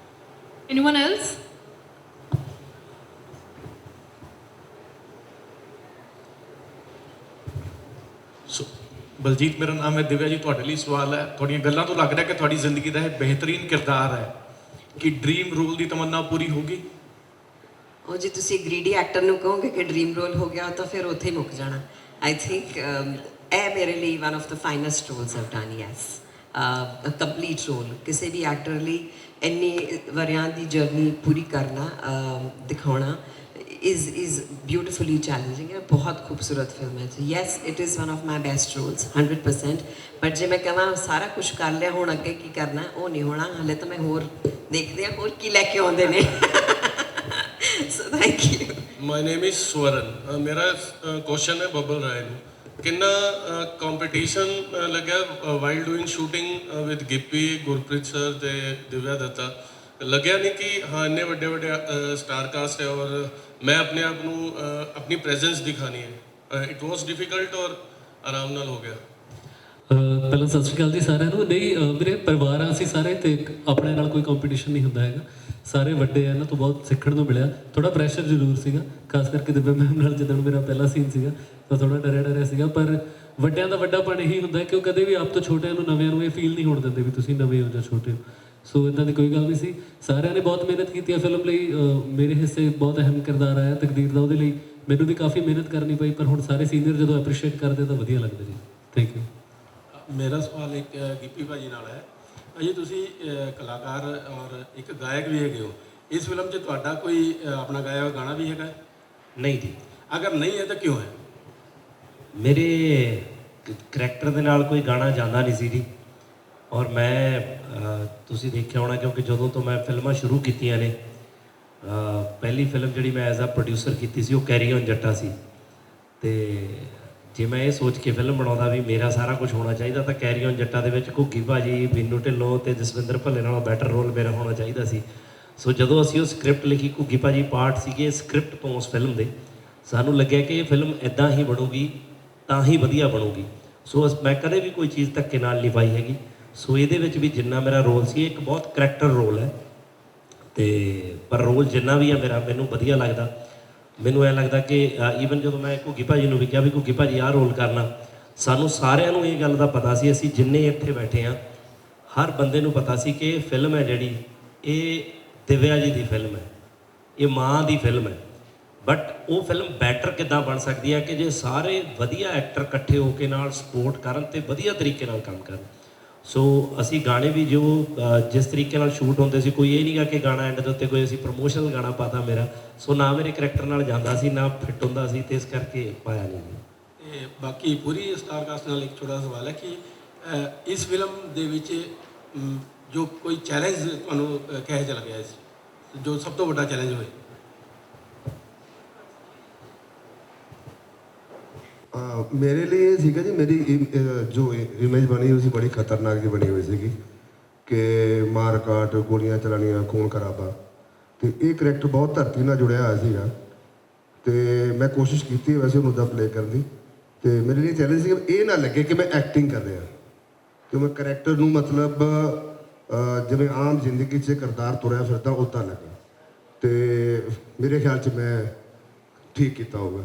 D: Anyone else?
G: Baljit ਮੇਰਾ ਨਾਮ ਹੈ। ਦਿਵਿਆ ਜੀ ਤੁਹਾਡੇ ਲਈ ਸਵਾਲ ਹੈ। ਤੁਹਾਡੀਆਂ ਗੱਲਾਂ ਤੋਂ ਲੱਗ ਰਿਹਾ ਕਿ ਤੁਹਾਡੀ ਜ਼ਿੰਦਗੀ ਦਾ ਇਹ ਬਿਹਤਰੀਨ ਕਿਰਦਾਰ ਹੈ ਕਿ ਡ੍ਰੀਮ ਰੋਲ ਦੀ ਤਮੰਨਾ ਪੂਰੀ ਹੋਗੀ।
B: ਉਹ ਜੇ ਤੁਸੀਂ ਗ੍ਰੀਡੀ ਐਕਟਰ ਨੂੰ ਕਹੋਗੇ ਕਿ ਡ੍ਰੀਮ ਰੋਲ ਹੋ ਗਿਆ ਤਾਂ ਫਿਰ ਉੱਥੇ ਹੀ ਮੁੱਕ ਜਾਣਾ। ਆਈ ਥਿੰਕ ਇਹ ਮੇਰੇ ਲਈ one of the finest roles I've done. Yes, complete role ਕਿਸੇ ਵੀ ਐਕਟਰ ਲਈ ਇੰਨੀ ਵਰਿਆਂ ਦੀ ਜਰਨੀ ਪੂਰੀ ਕਰਨਾ, ਦਿਖਾਉਣਾ, is beautifully challenging है, बहुत खूबसूरत फिल्म है. So yes, it is one of my best roles, 100%. But जे मैं कਹਾਂ सारा कुछ कर लिया, हुण अगे की करना वो नहीं होना. हाले तो मैं होर देखते हैं होर की लेके आउंदे ने. So thank you.
H: My name is Swaran ਮੇਰਾ ਕੁਐਸਚਨ ਹੈ ਬੱਬਲ ਰਾਏ ਨੂੰ ਕਿੰਨਾ ਕੰਪੀਟੀਸ਼ਨ ਲੱਗਿਆ while doing shooting with Gippy Gurpreet sir ਤੇ ਦਿਵਿਆ ਦੱਤਾ ਲੱਗਿਆ ਨਹੀਂ ਕਿ ਹਾਂ ਇੰਨੇ ਵੱਡੇ ਵੱਡੇ ਸਟਾਰ ਕਾਸਟ ਹੈ ਔਰ ਮੈਂ ਆਪਣੇ ਆਪ ਨੂੰ ਆਪਣੀ ਪ੍ਰੈਜ਼ੈਂਸ ਦਿਖਾਣੀ ਹੈ ਇਟ ਵਾਸ ਡਿਫਿਕਲਟ ਔਰ ਆਰਾਮ ਨਾਲ ਹੋ ਗਿਆ
I: ਪਹਿਲਾਂ ਸਤਿ ਸ਼੍ਰੀ ਅਕਾਲ ਜੀ ਸਾਰਿਆਂ ਨੂੰ ਨਹੀਂ ਮੇਰੇ ਪਰਿਵਾਰ ਆ ਅਸੀਂ ਸਾਰੇ ਤੇ ਆਪਣੇ ਨਾਲ ਕੋਈ ਕੰਪੀਟੀਸ਼ਨ ਨਹੀਂ ਹੁੰਦਾ ਹੈਗਾ ਸਾਰੇ ਵੱਡੇ ਆ ਇਹਨਾਂ ਤੋਂ ਬਹੁਤ ਸਿੱਖਣ ਨੂੰ ਮਿਲਿਆ ਥੋੜਾ ਪ੍ਰੈਸ਼ਰ ਜ਼ਰੂਰ ਸੀਗਾ ਖਾਸ ਕਰਕੇ ਦਿਵਿਆ ਮੈਮ ਨਾਲ ਜਦੋਂ ਮੇਰਾ ਪਹਿਲਾ ਸੀਨ ਸੀਗਾ ਤਾਂ ਥੋੜਾ ਡਰਿਆ ਸੀਗਾ ਪਰ ਵੱਡਿਆਂ ਦਾ ਵੱਡਾਪਣ ਇਹੀ ਹੁੰਦਾ ਕਿ ਉਹ ਕਦੇ ਵੀ ਆਪ ਤੋਂ ਛੋਟਿਆਂ ਨੂੰ ਨਵਿਆਂ ਨੂੰ ਇਹ ਫੀਲ ਨਹੀਂ ਹੋਣ ਦਿੰਦੇ ਵੀ ਤੁਸੀਂ ਨਵੇਂ ਹੋ ਜਾਂ ਛੋਟੇ ਹੋ ਸੋ ਇੱਦਾਂ ਦੀ ਕੋਈ ਗੱਲ ਨਹੀਂ ਸੀ ਸਾਰਿਆਂ ਨੇ ਬਹੁਤ ਮਿਹਨਤ ਕੀਤੀ ਹੈ ਫਿਲਮ ਲਈ ਮੇਰੇ ਹਿੱਸੇ ਬਹੁਤ ਅਹਿਮ ਕਿਰਦਾਰ ਆਇਆ ਤਕਦੀਰ ਦਾ ਉਹਦੇ ਲਈ ਮੈਨੂੰ ਵੀ ਕਾਫੀ ਮਿਹਨਤ ਕਰਨੀ ਪਈ ਪਰ ਹੁਣ ਸਾਰੇ ਸੀਨੀਅਰ ਜਦੋਂ ਐਪਰੀਸ਼ੀਏਟ ਕਰਦੇ ਤਾਂ ਵਧੀਆ ਲੱਗਦਾ ਜੀ ਥੈਂਕ ਯੂ
J: ਮੇਰਾ ਸਵਾਲ ਇੱਕ ਗਿੱਪੀ ਭਾਜੀ ਨਾਲ ਹੈ ਅਜੇ ਤੁਸੀਂ ਕਲਾਕਾਰ ਔਰ ਇੱਕ ਗਾਇਕ ਵੀ ਹੈਗੇ ਹੋ ਇਸ ਫਿਲਮ 'ਚ ਤੁਹਾਡਾ ਕੋਈ ਆਪਣਾ ਗਾਇਆ ਹੋਇਆ ਗਾਣਾ ਵੀ ਹੈਗਾ
A: ਨਹੀਂ ਜੀ
J: ਅਗਰ ਨਹੀਂ ਹੈ ਤਾਂ ਕਿਉਂ ਹੈ
A: ਮੇਰੇ ਕਰੈਕਟਰ ਦੇ ਨਾਲ ਕੋਈ ਗਾਣਾ ਜਾਂਦਾ ਨਹੀਂ ਸੀ ਜੀ ਔਰ ਮੈਂ ਤੁਸੀਂ ਦੇਖਿਆ ਹੋਣਾ ਕਿਉਂਕਿ ਜਦੋਂ ਤੋਂ ਮੈਂ ਫਿਲਮਾਂ ਸ਼ੁਰੂ ਕੀਤੀਆਂ ਨੇ ਪਹਿਲੀ ਫਿਲਮ ਜਿਹੜੀ ਮੈਂ ਐਜ਼ ਅ ਪ੍ਰੋਡਿਊਸਰ ਕੀਤੀ ਸੀ ਉਹ ਕੈਰੀ ਔਨ ਜੱਟਾ ਸੀ ਤੇ ਜੇ ਮੈਂ ਇਹ ਸੋਚ ਕੇ ਫਿਲਮ ਬਣਾਉਂਦਾ ਵੀ ਮੇਰਾ ਸਾਰਾ ਕੁਝ ਹੋਣਾ ਚਾਹੀਦਾ ਤਾਂ ਕੈਰੀ ਔਨ ਜੱਟਾ ਦੇ ਵਿੱਚ ਘੁੱਗੀ ਭਾਜੀ ਬਿੰਨੂ ਢਿੱਲੋਂ ਤੇ ਜਸਵਿੰਦਰ ਭੱਲੇ ਨਾਲੋਂ ਬੈਟਰ ਰੋਲ ਮੇਰਾ ਹੋਣਾ ਚਾਹੀਦਾ ਸੀ ਸੋ ਜਦੋਂ ਅਸੀਂ ਉਹ ਸਕ੍ਰਿਪਟ ਲਿਖੀ ਘੁੱਗੀ ਭਾਜੀ ਪਾਰਟ ਸੀਗੇ ਸਕ੍ਰਿਪਟ ਤੋਂ ਉਸ ਫਿਲਮ ਦੇ ਸਾਨੂੰ ਲੱਗਿਆ ਕਿ ਇਹ ਫਿਲਮ ਇੱਦਾਂ ਹੀ ਬਣੂਗੀ ਤਾਂ ਹੀ ਵਧੀਆ ਬਣੂਗੀ ਸੋ ਮੈਂ ਕਦੇ ਵੀ ਕੋਈ ਚੀਜ਼ ਧੱਕੇ ਨਾਲ ਨਹੀਂ ਪਾਈ ਹੈਗੀ ਸੋ ਇਹਦੇ ਵਿੱਚ ਵੀ ਜਿੰਨਾ ਮੇਰਾ ਰੋਲ ਸੀ ਇੱਕ ਬਹੁਤ ਕਰੈਕਟਰ ਰੋਲ ਹੈ ਤੇ ਪਰ ਰੋਲ ਜਿੰਨਾ ਵੀ ਆ ਮੇਰਾ ਮੈਨੂੰ ਵਧੀਆ ਲੱਗਦਾ ਮੈਨੂੰ ਐਂ ਲੱਗਦਾ ਕਿ ਈਵਨ ਜਦੋਂ ਮੈਂ ਘੁੱਗੀ ਭਾਜੀ ਨੂੰ ਵੀ ਕਿਹਾ ਵੀ ਘੁੱਗੀ ਭਾਜੀ ਆਹ ਰੋਲ ਕਰਨਾ ਸਾਨੂੰ ਸਾਰਿਆਂ ਨੂੰ ਇਹ ਗੱਲ ਦਾ ਪਤਾ ਸੀ ਅਸੀਂ ਜਿੰਨੇ ਇੱਥੇ ਬੈਠੇ ਹਾਂ ਹਰ ਬੰਦੇ ਨੂੰ ਪਤਾ ਸੀ ਕਿ ਇਹ ਫਿਲਮ ਹੈ ਜਿਹੜੀ ਇਹ ਦਿਵਿਆ ਜੀ ਦੀ ਫਿਲਮ ਹੈ ਇਹ ਮਾਂ ਦੀ ਫਿਲਮ ਹੈ ਬਟ ਉਹ ਫਿਲਮ ਬੈਟਰ ਕਿੱਦਾਂ ਬਣ ਸਕਦੀ ਹੈ ਕਿ ਜੇ ਸਾਰੇ ਵਧੀਆ ਐਕਟਰ ਇਕੱਠੇ ਹੋ ਕੇ ਨਾਲ ਸਪੋਰਟ ਕਰਨ ਅਤੇ ਵਧੀਆ ਤਰੀਕੇ ਨਾਲ ਕੰਮ ਕਰਨ ਸੋ ਅਸੀਂ ਗਾਣੇ ਵੀ ਜੋ ਜਿਸ ਤਰੀਕੇ ਨਾਲ ਸ਼ੂਟ ਹੁੰਦੇ ਸੀ ਕੋਈ ਇਹ ਨਹੀਂ ਗਾ ਕਿ ਗਾਣਾ ਐਂਡ ਦੇ ਉੱਤੇ ਕੋਈ ਅਸੀਂ ਪ੍ਰਮੋਸ਼ਨਲ ਗਾਣਾ ਪਾਤਾ ਮੇਰਾ ਸੋ ਨਾ ਮੇਰੇ ਕਰੈਕਟਰ ਨਾਲ ਜਾਂਦਾ ਸੀ ਨਾ ਫਿੱਟ ਹੁੰਦਾ ਸੀ ਤੇ ਇਸ ਕਰਕੇ ਪਾਇਆ ਨਹੀਂ ਜੀ
J: ਤੇ ਬਾਕੀ ਪੂਰੀ ਸਟਾਰ ਕਾਸਟ ਨਾਲ ਇੱਕ ਛੋਟਾ ਸਵਾਲ ਹੈ ਕਿ ਇਸ ਫਿਲਮ ਦੇ ਵਿੱਚ ਜੋ ਕੋਈ ਚੈਲੰਜ ਤੁਹਾਨੂੰ ਕਿਹੋ ਜਿਹਾ ਲੱਗਿਆ ਇਸ ਜੋ ਸਭ ਤੋਂ ਵੱਡਾ ਚੈਲੰਜ ਹੋਏ
K: ਮੇਰੇ ਲਈ ਇਹ ਸੀਗਾ ਜੀ ਮੇਰੀ ਜੋ ਇਮੇਜ ਬਣੀ ਹੋਈ ਸੀ ਬੜੀ ਖਤਰਨਾਕ ਜਿਹੀ ਬਣੀ ਹੋਈ ਸੀਗੀ ਕਿ ਮਾਰ ਕਾਟ ਗੋਲੀਆਂ ਚਲਾਉਣੀਆਂ ਖੂਨ ਖਰਾਬਾ ਤੇ ਇਹ ਕਰੈਕਟਰ ਬਹੁਤ ਧਰਤੀ ਨਾਲ ਜੁੜਿਆ ਹੋਇਆ ਸੀਗਾ ਤੇ ਮੈਂ ਕੋਸ਼ਿਸ਼ ਕੀਤੀ ਵੈਸੇ ਉਹਨੂੰ ਦਾ ਪਲੇ ਕਰਨ ਦੀ ਤੇ ਮੇਰੇ ਲਈ ਚੈਲੰਜ ਸੀ ਇਹ ਨਾ ਲੱਗੇ ਕਿ ਮੈਂ ਐਕਟਿੰਗ ਕਰ ਰਿਹਾ ਕਿ ਮੈਂ ਕਰੈਕਟਰ ਨੂੰ ਮਤਲਬ ਜਿਵੇਂ ਆਮ ਜ਼ਿੰਦਗੀ 'ਚ ਕਿਰਦਾਰ ਤੁਰਿਆ ਫਿਰਦਾ ਉੱਦਾਂ ਲੱਗਾ ਤੇ ਮੇਰੇ ਖਿਆਲ 'ਚ ਮੈਂ ਠੀਕ ਕੀਤਾ ਹੋਊਗਾ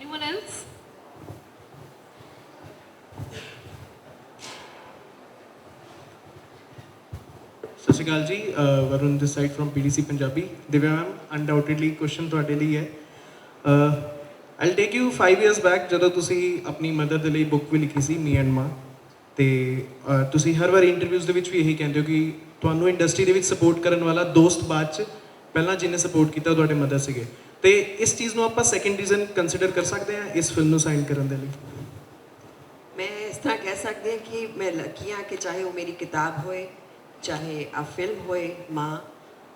D: Anyone else?
L: ਸਤਿ ਸ਼੍ਰੀ ਅਕਾਲ ਜੀ Varun this side from PDC Punjabi Divya ma'am undoubtedly question ਤੁਹਾਡੇ ਲਈ ਹੈ I'll take you 5 years back ਜਦੋਂ ਤੁਸੀਂ ਆਪਣੀ ਮਦਰ ਦੇ ਲਈ ਬੁੱਕ ਵੀ ਲਿਖੀ ਸੀ ਮੀ ਐਂਡ ਮਾਂ ਤੇ ਤੁਸੀਂ ਹਰ ਵਾਰ ਇੰਟਰਵਿਊਜ਼ ਦੇ ਵਿੱਚ ਵੀ ਇਹੀ ਕਹਿੰਦੇ ਹੋ ਕਿ ਤੁਹਾਨੂੰ ਇੰਡਸਟਰੀ ਦੇ ਵਿੱਚ ਸਪੋਰਟ ਕਰਨ ਵਾਲਾ ਦੋਸਤ ਬਾਅਦ 'ਚ ਪਹਿਲਾਂ ਜਿਹਨੇ ਸਪੋਰਟ ਕੀਤਾ ਤੁਹਾਡੇ ਮਦਰ ਸੀਗੇ ਤੇ ਇਸ ਚੀਜ਼ ਨੂੰ ਆਪਾਂ ਸੈਕੰਡ ਰੀਜ਼ਨ ਕੰਸੀਡਰ ਕਰ ਸਕਦੇ ਹਾਂ ਇਸ ਫਿਲਮ ਨੂੰ ਸਾਈਨ ਕਰਨ ਦੇ ਲਈ
B: मैं इस तरह कह सकती हूँ कि मैं लकी हाँ कि चाहे वो मेरी किताब होए चाहे आ फिल्म होए माँ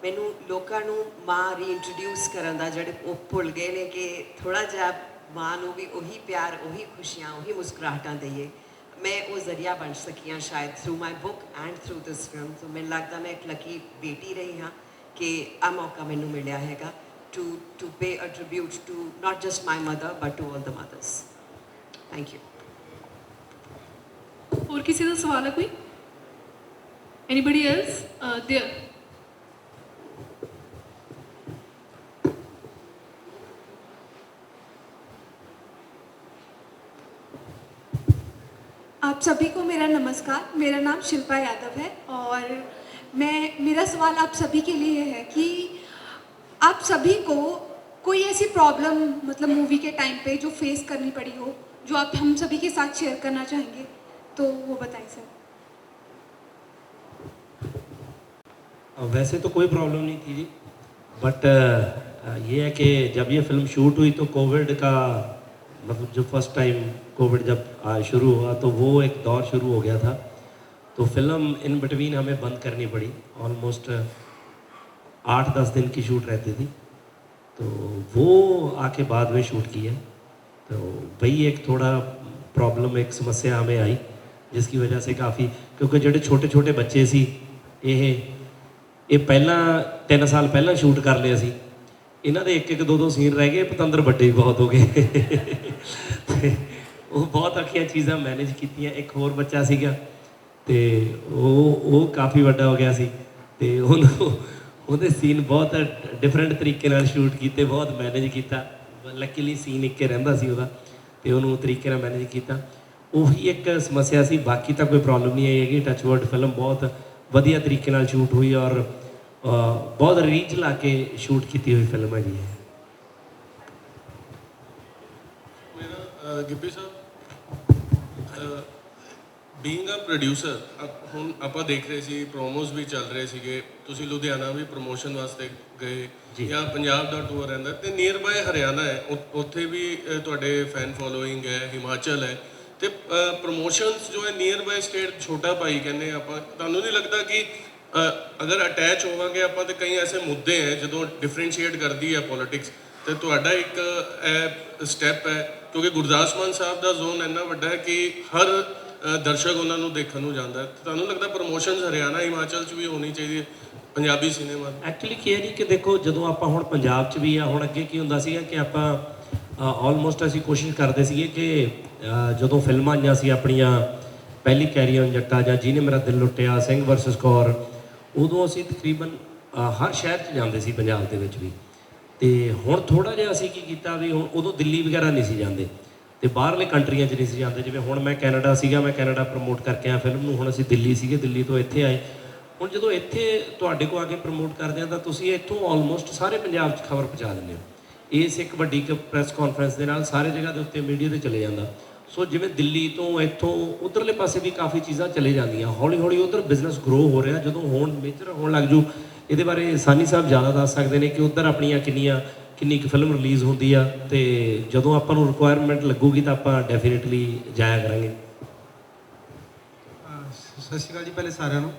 B: मैनू लोगों को माँ रीइंट्रोड्यूस करन दा जिहड़े वो भुल गए ने कि थोड़ा जिहा माँ नू भी उही प्यार उही खुशियाँ उही मुस्कुराहटां दईए मैं वो जरिया बन सकी हाँ शायद through my book and through this film तो मैनूं लगदा मैं एक लकी बेटी रही हाँ कि आ मौका मैनूं मिलिया हैगा to pay a tribute to not just my mother but to all the mothers. Thank you.
D: ਹੋਰ ਕਿਸੇ ਦਾ ਸਵਾਲ ਹੈ ਕੋਈ ਐਨੀਬਡੀ ਐਲਸ देयर
M: आप सभी को मेरा नमस्कार मेरा नाम शिल्पा यादव है और मेरा सवाल आप सभी के लिए है कि आप सभी को कोई ऐसी प्रॉब्लम मतलब मूवी के टाइम पे जो फेस करनी पड़ी हो जो आप हम सभी के साथ शेयर करना चाहेंगे तो वो बताएं सर
A: वैसे तो कोई प्रॉब्लम नहीं थी जी बट ये है कि जब ये फिल्म शूट हुई तो कोविड का मतलब जो फर्स्ट टाइम कोविड जब शुरू हुआ तो वो एक दौर शुरू हो गया था, तो फिल्म इन बिटवीन हमें बंद करनी पड़ी। ऑलमोस्ट 8-10 दिन की शूट रहती थी, तो वो आके बाद में शूट की है। तो वही एक थोड़ा प्रॉब्लम, एक समस्या हमें आई जिसकी वजह से काफ़ी, क्योंकि ਜਿਹੜੇ ਛੋਟੇ ਛੋਟੇ ਬੱਚੇ ਸੀ ਇਹ ਪਹਿਲਾਂ 3 ਸਾਲ ਪਹਿਲਾਂ ਸ਼ੂਟ ਕਰ ਲਿਆ ਸੀ, ਇਹਨਾਂ ਦੇ 1-1 2-2 ਸੀਨ ਰਹਿ ਗਏ, ਪਤੰਦਰ ਵੱਡੇ ਬਹੁਤ ਹੋ ਗਏ ਤੇ ਉਹ ਬਹੁਤ ਔਖੀਆਂ ਚੀਜ਼ਾਂ ਮੈਨੇਜ ਕੀਤੀਆਂ। ਇੱਕ ਹੋਰ ਬੱਚਾ ਸੀਗਾ ਤੇ ਉਹ ਕਾਫੀ ਵੱਡਾ ਹੋ ਗਿਆ ਸੀ ਤੇ ਉਹਦੇ ਸੀਨ ਬਹੁਤ ਡਿਫਰੈਂਟ ਤਰੀਕੇ ਨਾਲ ਸ਼ੂਟ ਕੀਤੇ, ਬਹੁਤ ਮੈਨੇਜ ਕੀਤਾ। ਲੱਕੀਲੀ ਸੀਨ ਇੱਕ ਰਹਿੰਦਾ ਸੀ ਉਹਦਾ ਤੇ ਉਹਨੂੰ ਤਰੀਕੇ ਨਾਲ ਮੈਨੇਜ ਕੀਤਾ। ਉਹੀ ਇੱਕ ਸਮੱਸਿਆ ਸੀ, ਬਾਕੀ ਤਾਂ ਕੋਈ ਪ੍ਰੋਬਲਮ ਨਹੀਂ ਆਈ ਹੈਗੀ। ਟੱਚਵੁੱਡ ਫਿਲਮ ਬਹੁਤ ਵਧੀਆ ਤਰੀਕੇ ਨਾਲ ਸ਼ੂਟ ਹੋਈ ਔਰ ਬਹੁਤ ਰੀਝ ਲਾ ਕੇ ਸ਼ੂਟ ਕੀਤੀ ਹੋਈ ਫਿਲਮ ਹੈਗੀ ਹੈ।
H: ਮੇਰਾ ਗਿੱਪੀ ਸਾਹਿਬ, ਬੀਇੰਗ ਅ ਪ੍ਰੋਡਿਊਸਰ, ਹੁਣ ਆਪਾਂ ਦੇਖ ਰਹੇ ਸੀ ਪ੍ਰੋਮੋਸ ਵੀ ਚੱਲ ਰਹੇ ਸੀਗੇ, ਤੁਸੀਂ ਲੁਧਿਆਣਾ ਵੀ ਪ੍ਰਮੋਸ਼ਨ ਵਾਸਤੇ ਗਏ ਜਾਂ ਪੰਜਾਬ ਦਾ ਟੂਰ ਰਹਿੰਦਾ ਤੇ ਨੀਅਰ ਬਾਏ ਹਰਿਆਣਾ ਹੈ, ਉੱਥੇ ਵੀ ਤੁਹਾਡੇ ਫੈਨ ਫੋਲੋਇੰਗ ਹੈ, ਹਿਮਾਚਲ ਹੈ ਤੇ ਪ੍ਰਮੋਸ਼ਨਸ ਜੋ ਹੈ ਨੀਅਰ ਬਾਏ ਸਟੇਟ ਛੋਟਾ ਭਾਈ ਕਹਿੰਦੇ ਆਪਾਂ। ਤੁਹਾਨੂੰ ਨਹੀਂ ਲੱਗਦਾ ਕਿ ਅਗਰ ਅਟੈਚ ਹੋਵਾਂਗੇ ਆਪਾਂ ਤੇ ਕਈ ਐਸੇ ਮੁੱਦੇ ਹੈ ਜਦੋਂ ਡਿਫਰੈਂਸ਼ੀਏਟ ਕਰਦੀ ਹੈ ਪੋਲਿਟਿਕਸ, ਤੇ ਤੁਹਾਡਾ ਇੱਕ ਸਟੈਪ ਹੈ ਕਿਉਂਕਿ ਗੁਰਦਾਸ ਮਾਨ ਸਾਹਿਬ ਦਾ ਜ਼ੋਨ ਇੰਨਾ ਵੱਡਾ ਹੈ ਕਿ ਹਰ ਦਰਸ਼ਕ ਉਹਨਾਂ ਨੂੰ ਦੇਖਣ ਨੂੰ ਜਾਂਦਾ ਹੈ। ਤੁਹਾਨੂੰ ਲੱਗਦਾ ਪ੍ਰਮੋਸ਼ਨਸ ਹਰਿਆਣਾ ਹਿਮਾਚਲ 'ਚ ਵੀ ਹੋਣੀ ਚਾਹੀਦੀ ਹੈ ਪੰਜਾਬੀ ਸਿਨੇਮਾ?
A: ਐਕਚੁਅਲੀ ਕੀ ਹੈ ਜੀ ਕਿ ਦੇਖੋ, ਜਦੋਂ ਆਪਾਂ ਹੁਣ ਪੰਜਾਬ 'ਚ ਵੀ ਆ, ਹੁਣ ਅੱਗੇ ਕੀ ਹੁੰਦਾ ਸੀਗਾ ਕਿ ਆਪਾਂ ਆਲਮੋਸਟ ਅਸੀਂ ਕੋਸ਼ਿਸ਼ ਕਰਦੇ ਸੀਗੇ ਕਿ ਜਦੋਂ ਫਿਲਮਾਂ ਆਈਆਂ ਸੀ ਆਪਣੀਆਂ, ਪਹਿਲੀ ਕੈਰੀ ਔਨ ਜੱਟਾ ਜਾਂ ਜਿਹਨੇ ਮੇਰਾ ਦਿਲ ਲੁੱਟਿਆ, ਸਿੰਘ ਵਰਸਸ ਕੌਰ, ਉਦੋਂ ਅਸੀਂ ਤਕਰੀਬਨ ਹਰ ਸ਼ਹਿਰ 'ਚ ਜਾਂਦੇ ਸੀ ਪੰਜਾਬ ਦੇ ਵਿੱਚ ਵੀ। ਤੇ ਹੁਣ ਥੋੜ੍ਹਾ ਜਿਹਾ ਅਸੀਂ ਕੀ ਕੀਤਾ ਵੀ ਹੁਣ ਉਦੋਂ ਦਿੱਲੀ ਵਗੈਰਾ ਨਹੀਂ ਸੀ ਜਾਂਦੇ ਤੇ ਬਾਹਰਲੇ ਕੰਟਰੀਆਂ 'ਚ ਨਹੀਂ ਸੀ ਜਾਂਦੇ। ਜਿਵੇਂ ਹੁਣ ਮੈਂ ਕੈਨੇਡਾ ਸੀਗਾ, ਮੈਂ ਕੈਨੇਡਾ ਪ੍ਰਮੋਟ ਕਰਕੇ ਆਇਆ ਫਿਲਮ ਨੂੰ, ਹੁਣ ਅਸੀਂ ਦਿੱਲੀ ਸੀਗੇ, ਦਿੱਲੀ ਤੋਂ ਇੱਥੇ ਆਏ। ਹੁਣ ਜਦੋਂ ਇੱਥੇ ਤੁਹਾਡੇ ਕੋਲ ਆ ਕੇ ਪ੍ਰਮੋਟ ਕਰਦੇ ਹਾਂ ਤਾਂ ਤੁਸੀਂ ਇੱਥੋਂ ਆਲਮੋਸਟ ਸਾਰੇ ਪੰਜਾਬ 'ਚ ਖਬਰ ਪਹੁੰਚਾ ਦਿੰਦੇ ਹੋ। ਇਸ ਇੱਕ ਵੱਡੀ ਪ੍ਰੈਸ ਕਾਨਫਰੰਸ ਦੇ ਨਾਲ ਸਾਰੇ ਜਗ੍ਹਾ ਦੇ ਉੱਤੇ ਮੀਡੀਆ 'ਤੇ ਚਲੇ ਜਾਂਦਾ। ਸੋ ਜਿਵੇਂ ਦਿੱਲੀ ਤੋਂ ਇੱਥੋਂ ਉਧਰਲੇ ਪਾਸੇ ਵੀ ਕਾਫੀ ਚੀਜ਼ਾਂ ਚਲੇ ਜਾਂਦੀਆਂ, ਹੌਲੀ ਹੌਲੀ ਉਧਰ ਬਿਜ਼ਨਸ ਗਰੋ ਹੋ ਰਿਹਾ। ਜਦੋਂ ਹੁਣ ਮੇਜਰ ਹੋਣ ਲੱਗ ਜੂ, ਇਹਦੇ ਬਾਰੇ ਸਾਨੀ ਸਾਹਿਬ ਜ਼ਿਆਦਾ ਦੱਸ ਸਕਦੇ ਨੇ ਕਿ ਉਧਰ ਆਪਣੀਆਂ ਕਿੰਨੀ ਕੁ ਫਿਲਮ ਰਿਲੀਜ਼ ਹੁੰਦੀ ਆ, ਤੇ ਜਦੋਂ ਆਪਾਂ ਨੂੰ ਰਿਕੁਆਇਰਮੈਂਟ ਲੱਗੂਗੀ ਤਾਂ ਆਪਾਂ ਡੈਫੀਨੇਟਲੀ ਜਾਇਆ ਕਰਾਂਗੇ।
E: ਸਤਿ ਸ਼੍ਰੀ ਅਕਾਲ ਜੀ ਪਹਿਲੇ ਸਾਰਿਆਂ ਨੂੰ।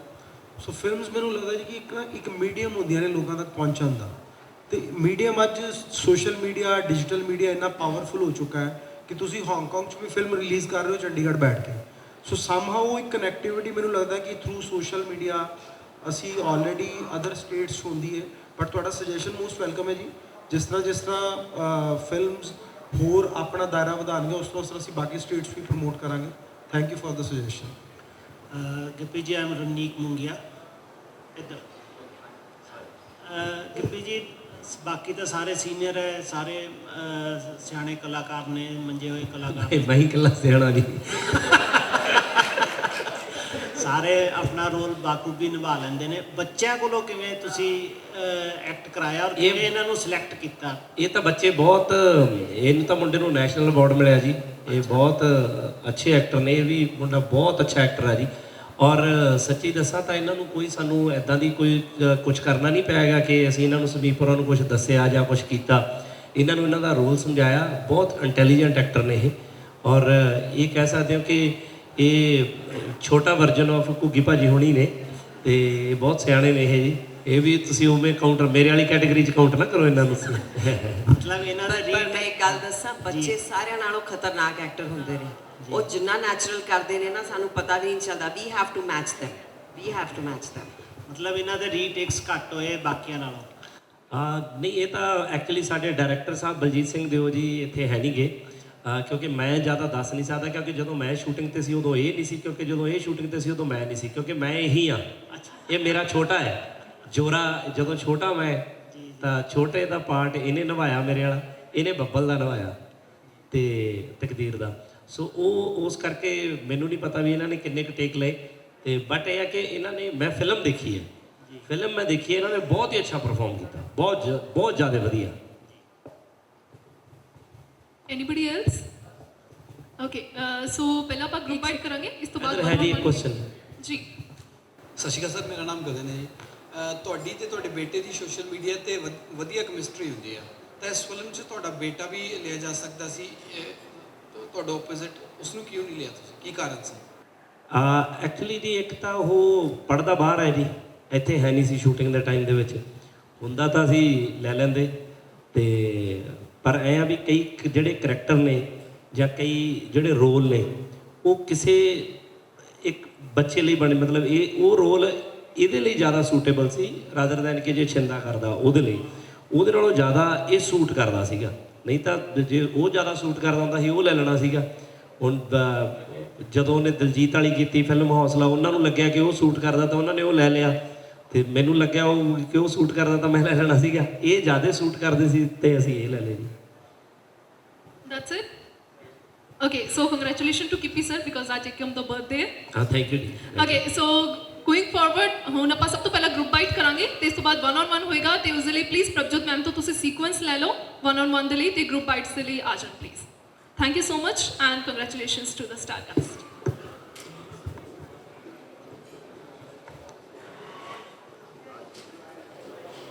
E: ਸੋ ਫਿਲਮਸ ਮੈਨੂੰ ਲੱਗਦਾ ਜੀ ਕਿ ਇੱਕ ਮੀਡੀਅਮ ਹੁੰਦੀਆਂ ਨੇ ਲੋਕਾਂ ਤੱਕ ਪਹੁੰਚਣ ਦਾ, ਤੇ ਮੀਡੀਅਮ ਅੱਜ ਸੋਸ਼ਲ ਮੀਡੀਆ, ਡਿਜੀਟਲ ਮੀਡੀਆ ਇੰਨਾ ਪਾਵਰਫੁਲ ਹੋ ਚੁੱਕਾ ਹੈ ਕਿ ਤੁਸੀਂ ਹਾਂਗਕਾਂਗ 'ਚ ਵੀ ਫਿਲਮ ਰਿਲੀਜ਼ ਕਰ ਰਹੇ ਹੋ ਚੰਡੀਗੜ੍ਹ ਬੈਠ ਕੇ। ਸੋ ਸਮਹਾਉ ਇੱਕ ਕਨੈਕਟੀਵਿਟੀ ਮੈਨੂੰ ਲੱਗਦਾ ਕਿ ਥਰੂ ਸੋਸ਼ਲ ਮੀਡੀਆ ਅਸੀਂ ਆਲਰੇਡੀ ਅਦਰ ਸਟੇਟਸ ਹੁੰਦੀ ਹੈ। ਬਟ ਤੁਹਾਡਾ ਸੁਜੈਸ਼ਨ ਮੋਸਟ ਵੈਲਕਮ ਹੈ ਜੀ। ਜਿਸ ਤਰ੍ਹਾਂ ਫਿਲਮਸ ਹੋਰ ਆਪਣਾ ਦਾਇਰਾ ਵਧਾਉਣਗੇ, ਉਸ ਤਰ੍ਹਾਂ ਅਸੀਂ ਬਾਕੀ ਸਟੇਟਸ ਵੀ ਪ੍ਰਮੋਟ ਕਰਾਂਗੇ। Thank you for the suggestion.
N: Gippy ਜੀ, ਆਮ ਰਣਨੀਕ ਮੁੰਗੀਆ ਇੱਧਰ। ਗਿੱਪੀ ਜੀ, ਬਾਕੀ ਤਾਂ ਸਾਰੇ ਸੀਨੀਅਰ ਹੈ, ਸਾਰੇ ਸਿਆਣੇ ਕਲਾਕਾਰ ਨੇ, ਮੰਜੇ ਹੋਏ ਕਲਾਕਾਰ।
A: ਮੈਂ ਹੀ ਇਕੱਲਾ ਸਿਆਣਾ ਜੀ।
N: ਸਾਰੇ ਆਪਣਾ ਰੋਲ ਬਾਖੂਬੀ ਨਿਭਾ ਲੈਂਦੇ ਨੇ। ਬੱਚਿਆਂ ਕੋਲੋਂ ਕਿਵੇਂ ਤੁਸੀਂ ਐਕਟ ਕਰਾਇਆ ਔਰ ਕਿਵੇਂ ਇਹਨਾਂ ਨੂੰ ਸਿਲੈਕਟ ਕੀਤਾ?
A: ਇਹ ਤਾਂ ਬੱਚੇ ਬਹੁਤ, ਇਹਨੂੰ ਤਾਂ ਮੁੰਡੇ ਨੂੰ ਨੈਸ਼ਨਲ ਅਵਾਰਡ ਮਿਲਿਆ ਜੀ। ਇਹ ਬਹੁਤ ਅੱਛੇ ਐਕਟਰ ਨੇ, ਇਹ ਵੀ ਮੁੰਡਾ ਬਹੁਤ ਅੱਛਾ ਐਕਟਰ ਹੈ ਜੀ। ਔਰ ਸੱਚੀ ਦੱਸਾਂ ਤਾਂ ਇਹਨਾਂ ਨੂੰ ਕੋਈ ਸਾਨੂੰ ਇੱਦਾਂ ਦੀ ਕੋਈ ਕੁਝ ਕਰਨਾ ਨਹੀਂ ਪਿਆਗਾ ਕਿ ਅਸੀਂ ਇਹਨਾਂ ਨੂੰ ਸਮੀਪੁਰਾਂ ਨੂੰ ਕੁਝ ਦੱਸਿਆ ਜਾਂ ਕੁਝ ਕੀਤਾ। ਇਹਨਾਂ ਨੂੰ ਇਹਨਾਂ ਦਾ ਰੋਲ ਸਮਝਾਇਆ। ਬਹੁਤ ਇੰਟੈਲੀਜੈਂਟ ਐਕਟਰ ਨੇ ਇਹ, ਔਰ ਇਹ ਕਹਿ ਸਕਦੇ ਹੋ ਕਿ ਇਹ ਛੋਟਾ ਵਰਜਨ ਆਫ ਘੁੱਗੀ ਭਾਜੀ ਹੋਣੀ ਨੇ, ਤੇ ਬਹੁਤ ਸਿਆਣੇ ਨੇ ਇਹ ਜੀ। ਇਹ ਵੀ ਤੁਸੀਂ ਉਵੇਂ ਕਾਊਂਟਰ, ਮੇਰੇ ਵਾਲੀ ਕੈਟਾਗਰੀ 'ਚ ਕਾਊਂਟ ਨਾ ਕਰੋ ਇਹਨਾਂ ਨੂੰ।
N: ਮਤਲਬ ਇਹਨਾਂ ਦਾ
B: ਪਰ ਮੈਂ ਇੱਕ ਗੱਲ ਦੱਸਾਂ, ਬੱਚੇ ਸਾਰਿਆਂ ਨਾਲੋਂ ਖਤਰਨਾਕ ਐਕਟਰ ਹੁੰਦੇ ਨੇ। ਉਹ ਜਿੰਨਾ ਨੈਚੁਰਲ ਕਰਦੇ ਨੇ ਨਾ, ਸਾਨੂੰ ਪਤਾ ਵੀ ਨਹੀਂ ਚੱਲਦਾ। We have to match them।
N: ਮਤਲਬ ਇਹਨਾਂ ਦੇ ਰੀਟੇਕਸ ਘੱਟ ਹੋਏ ਬਾਕੀਆਂ ਨਾਲੋਂ?
A: ਨਹੀਂ, ਇਹ ਤਾਂ ਐਕਚੁਅਲੀ ਸਾਡੇ ਡਾਇਰੈਕਟਰ ਸਾਹਿਬ ਬਲਜੀਤ ਸਿੰਘ ਦਿਓ ਜੀ ਇੱਥੇ ਹੈ ਨਹੀਂ ਗੇ, ਕਿਉਂਕਿ ਮੈਂ ਜ਼ਿਆਦਾ ਦੱਸ ਨਹੀਂ ਸਕਦਾ, ਕਿਉਂਕਿ ਜਦੋਂ ਮੈਂ ਸ਼ੂਟਿੰਗ 'ਤੇ ਸੀ ਉਦੋਂ ਇਹ ਨਹੀਂ ਸੀ, ਕਿਉਂਕਿ ਜਦੋਂ ਇਹ ਸ਼ੂਟਿੰਗ 'ਤੇ ਸੀ ਉਦੋਂ ਮੈਂ ਨਹੀਂ ਸੀ, ਕਿਉਂਕਿ ਮੈਂ ਇਹੀ ਹਾਂ। ਇਹ ਮੇਰਾ ਛੋਟਾ ਹੈ ਜੋਰਾ। ਜਦੋਂ ਛੋਟਾ ਮੈਂ ਤਾਂ ਛੋਟੇ ਦਾ ਪਾਰਟ ਇਹਨੇ ਨਿਭਾਇਆ ਮੇਰੇ ਵਾਲਾ, ਇਹਨੇ ਬੱਬਲ ਦਾ ਨਿਭਾਇਆ ਤੇ ਤਕਦੀਰ ਦਾ। ਸੋ ਉਹ ਉਸ ਕਰਕੇ ਮੈਨੂੰ ਨਹੀਂ ਪਤਾ ਵੀ ਇਹਨਾਂ ਨੇ ਕਿੰਨੇ ਕੁ ਟੇਕ ਲਏ, ਤੇ ਬਟ ਇਹ ਹੈ ਕਿ ਇਹਨਾਂ ਨੇ, ਮੈਂ ਫਿਲਮ ਦੇਖੀ ਹੈ, ਇਹਨਾਂ ਨੇ ਬਹੁਤ ਹੀ ਅੱਛਾ ਪਰਫਾਰਮ ਕੀਤਾ, ਬਹੁਤ ਜ਼ਿਆਦਾ ਵਧੀਆ।
D: Anybody else? ਓਕੇ, ਸੋ ਪਹਿਲਾਂ ਆਪਾਂ ਗਰੁੱਪ ਵਾਈਜ਼ ਕਰਾਂਗੇ, ਇਸ ਤੋਂ ਬਾਅਦ
A: ਹੈ ਜੀ ਇੱਕ ਕੁਐਸਚਨ
D: ਜੀ।
O: ਸਤਿ ਸ਼੍ਰੀ ਅਕਾਲ ਸਰ, ਮੇਰਾ ਨਾਮ ਗਗਨ ਹੈ ਜੀ।
E: ਤੁਹਾਡੀ ਤੇ ਤੁਹਾਡੇ ਬੇਟੇ ਦੀ ਸੋਸ਼ਲ ਮੀਡੀਆ ਤੇ ਵਧੀਆ ਕੈਮਿਸਟਰੀ ਹੁੰਦੀ ਆ, ਤਾਂ ਇਸ ਫਿਲਮ 'ਚ ਤੁਹਾਡਾ ਬੇਟਾ ਵੀ ਲਿਆ ਜਾ ਸਕਦਾ ਸੀ, ਤੁਹਾਡਾ ਆਪੋਜ਼ਿਟ, ਉਸ ਨੂੰ ਕਿਉਂ ਨਹੀਂ ਲਿਆ ਤੁਸੀਂ, ਕੀ ਕਾਰਨ ਸੀ?
A: ਐਕਚੁਅਲੀ ਜੀ ਇੱਕ ਤਾਂ ਉਹ ਪੜ੍ਹਦਾ ਬਾਹਰ ਹੈ ਜੀ, ਇੱਥੇ ਹੈ ਨਹੀਂ ਸੀ ਸ਼ੂਟਿੰਗ ਦੇ ਟਾਈਮ ਦੇ ਵਿੱਚ, ਹੁੰਦਾ ਤਾਂ ਅਸੀਂ ਲੈ ਲੈਂਦੇ। ਤੇ ਪਰ ਐਂ ਆ ਵੀ ਕਈ ਜਿਹੜੇ ਕਰੈਕਟਰ ਨੇ ਜਾਂ ਕਈ ਜਿਹੜੇ ਰੋਲ ਨੇ ਉਹ ਕਿਸੇ ਇੱਕ ਬੱਚੇ ਲਈ ਬਣੇ, ਮਤਲਬ ਇਹ ਉਹ ਰੋਲ ਇਹਦੇ ਲਈ ਜ਼ਿਆਦਾ ਸੂਟੇਬਲ ਸੀ ਰਾਦਰ ਦੈਨ ਕਿ ਜੇ ਛਿੰਦਾ ਕਰਦਾ ਉਹਦੇ ਲਈ, ਉਹਦੇ ਨਾਲੋਂ ਜ਼ਿਆਦਾ ਇਹ ਸੂਟ ਕਰਦਾ ਸੀਗਾ। ਨਹੀਂ ਤਾਂ ਜੇ ਉਹ ਜ਼ਿਆਦਾ ਸੂਟ ਕਰਦਾ ਹੁੰਦਾ ਸੀ ਉਹ ਲੈ ਲੈਣਾ ਸੀਗਾ। ਹੁਣ ਜਦੋਂ ਉਹਨੇ ਦਿਲਜੀਤ ਵਾਲੀ ਕੀਤੀ ਫਿਲਮ ਹੌਸਲਾ, ਉਹਨਾਂ ਨੂੰ ਲੱਗਿਆ ਕਿ ਉਹ ਸੂਟ ਕਰਦਾ ਤਾਂ ਉਹਨਾਂ ਨੇ ਉਹ ਲੈ ਲਿਆ, ਤੇ ਮੈਨੂੰ ਲੱਗਿਆ ਉਹ ਕਿ ਉਹ ਸੂਟ ਕਰਦਾ ਤਾਂ ਮੈਂ ਲੈ ਲੈਣਾ ਸੀਗਾ। ਇਹ ਜ਼ਿਆਦਾ ਸੂਟ ਕਰਦੇ ਸੀ ਤੇ ਅਸੀਂ ਇਹ ਲੈ ਲਏ ਜੀ।
D: That's it? Okay, so congratulations to Kippy sir because ਅੱਜ ਇੱਕਮ ਦਾ ਬਰਥਡੇ ਹੈ।
A: ਹਾਂ, ਥੈਂਕ ਯੂ ਜੀ।
D: Okay, so going forward ਹੁਣ ਆਪਾਂ ਸਭ ਤੋਂ ਪਹਿਲਾਂ ਗਰੁੱਪ ਬਾਈਟ ਕਰਾਂਗੇ ਤੇ ਇਸ ਤੋਂ ਬਾਅਦ 1-on-1 ਹੋਏਗਾ, ਤੇ ਉਸ ਦੇ ਲਈ ਪਲੀਜ਼ ਪ੍ਰਭਜੋਤ ਮੈਮ ਤੋਂ ਤੁਸੀਂ ਸੀਕੁਐਂਸ ਲੈ ਲਓ 1-on-1 ਦੇ ਲਈ ਤੇ ਗਰੁੱਪ ਬਾਈਟਸ ਦੇ ਲਈ ਆ ਜਾਣ please. Thank you so much and congratulations to the star cast.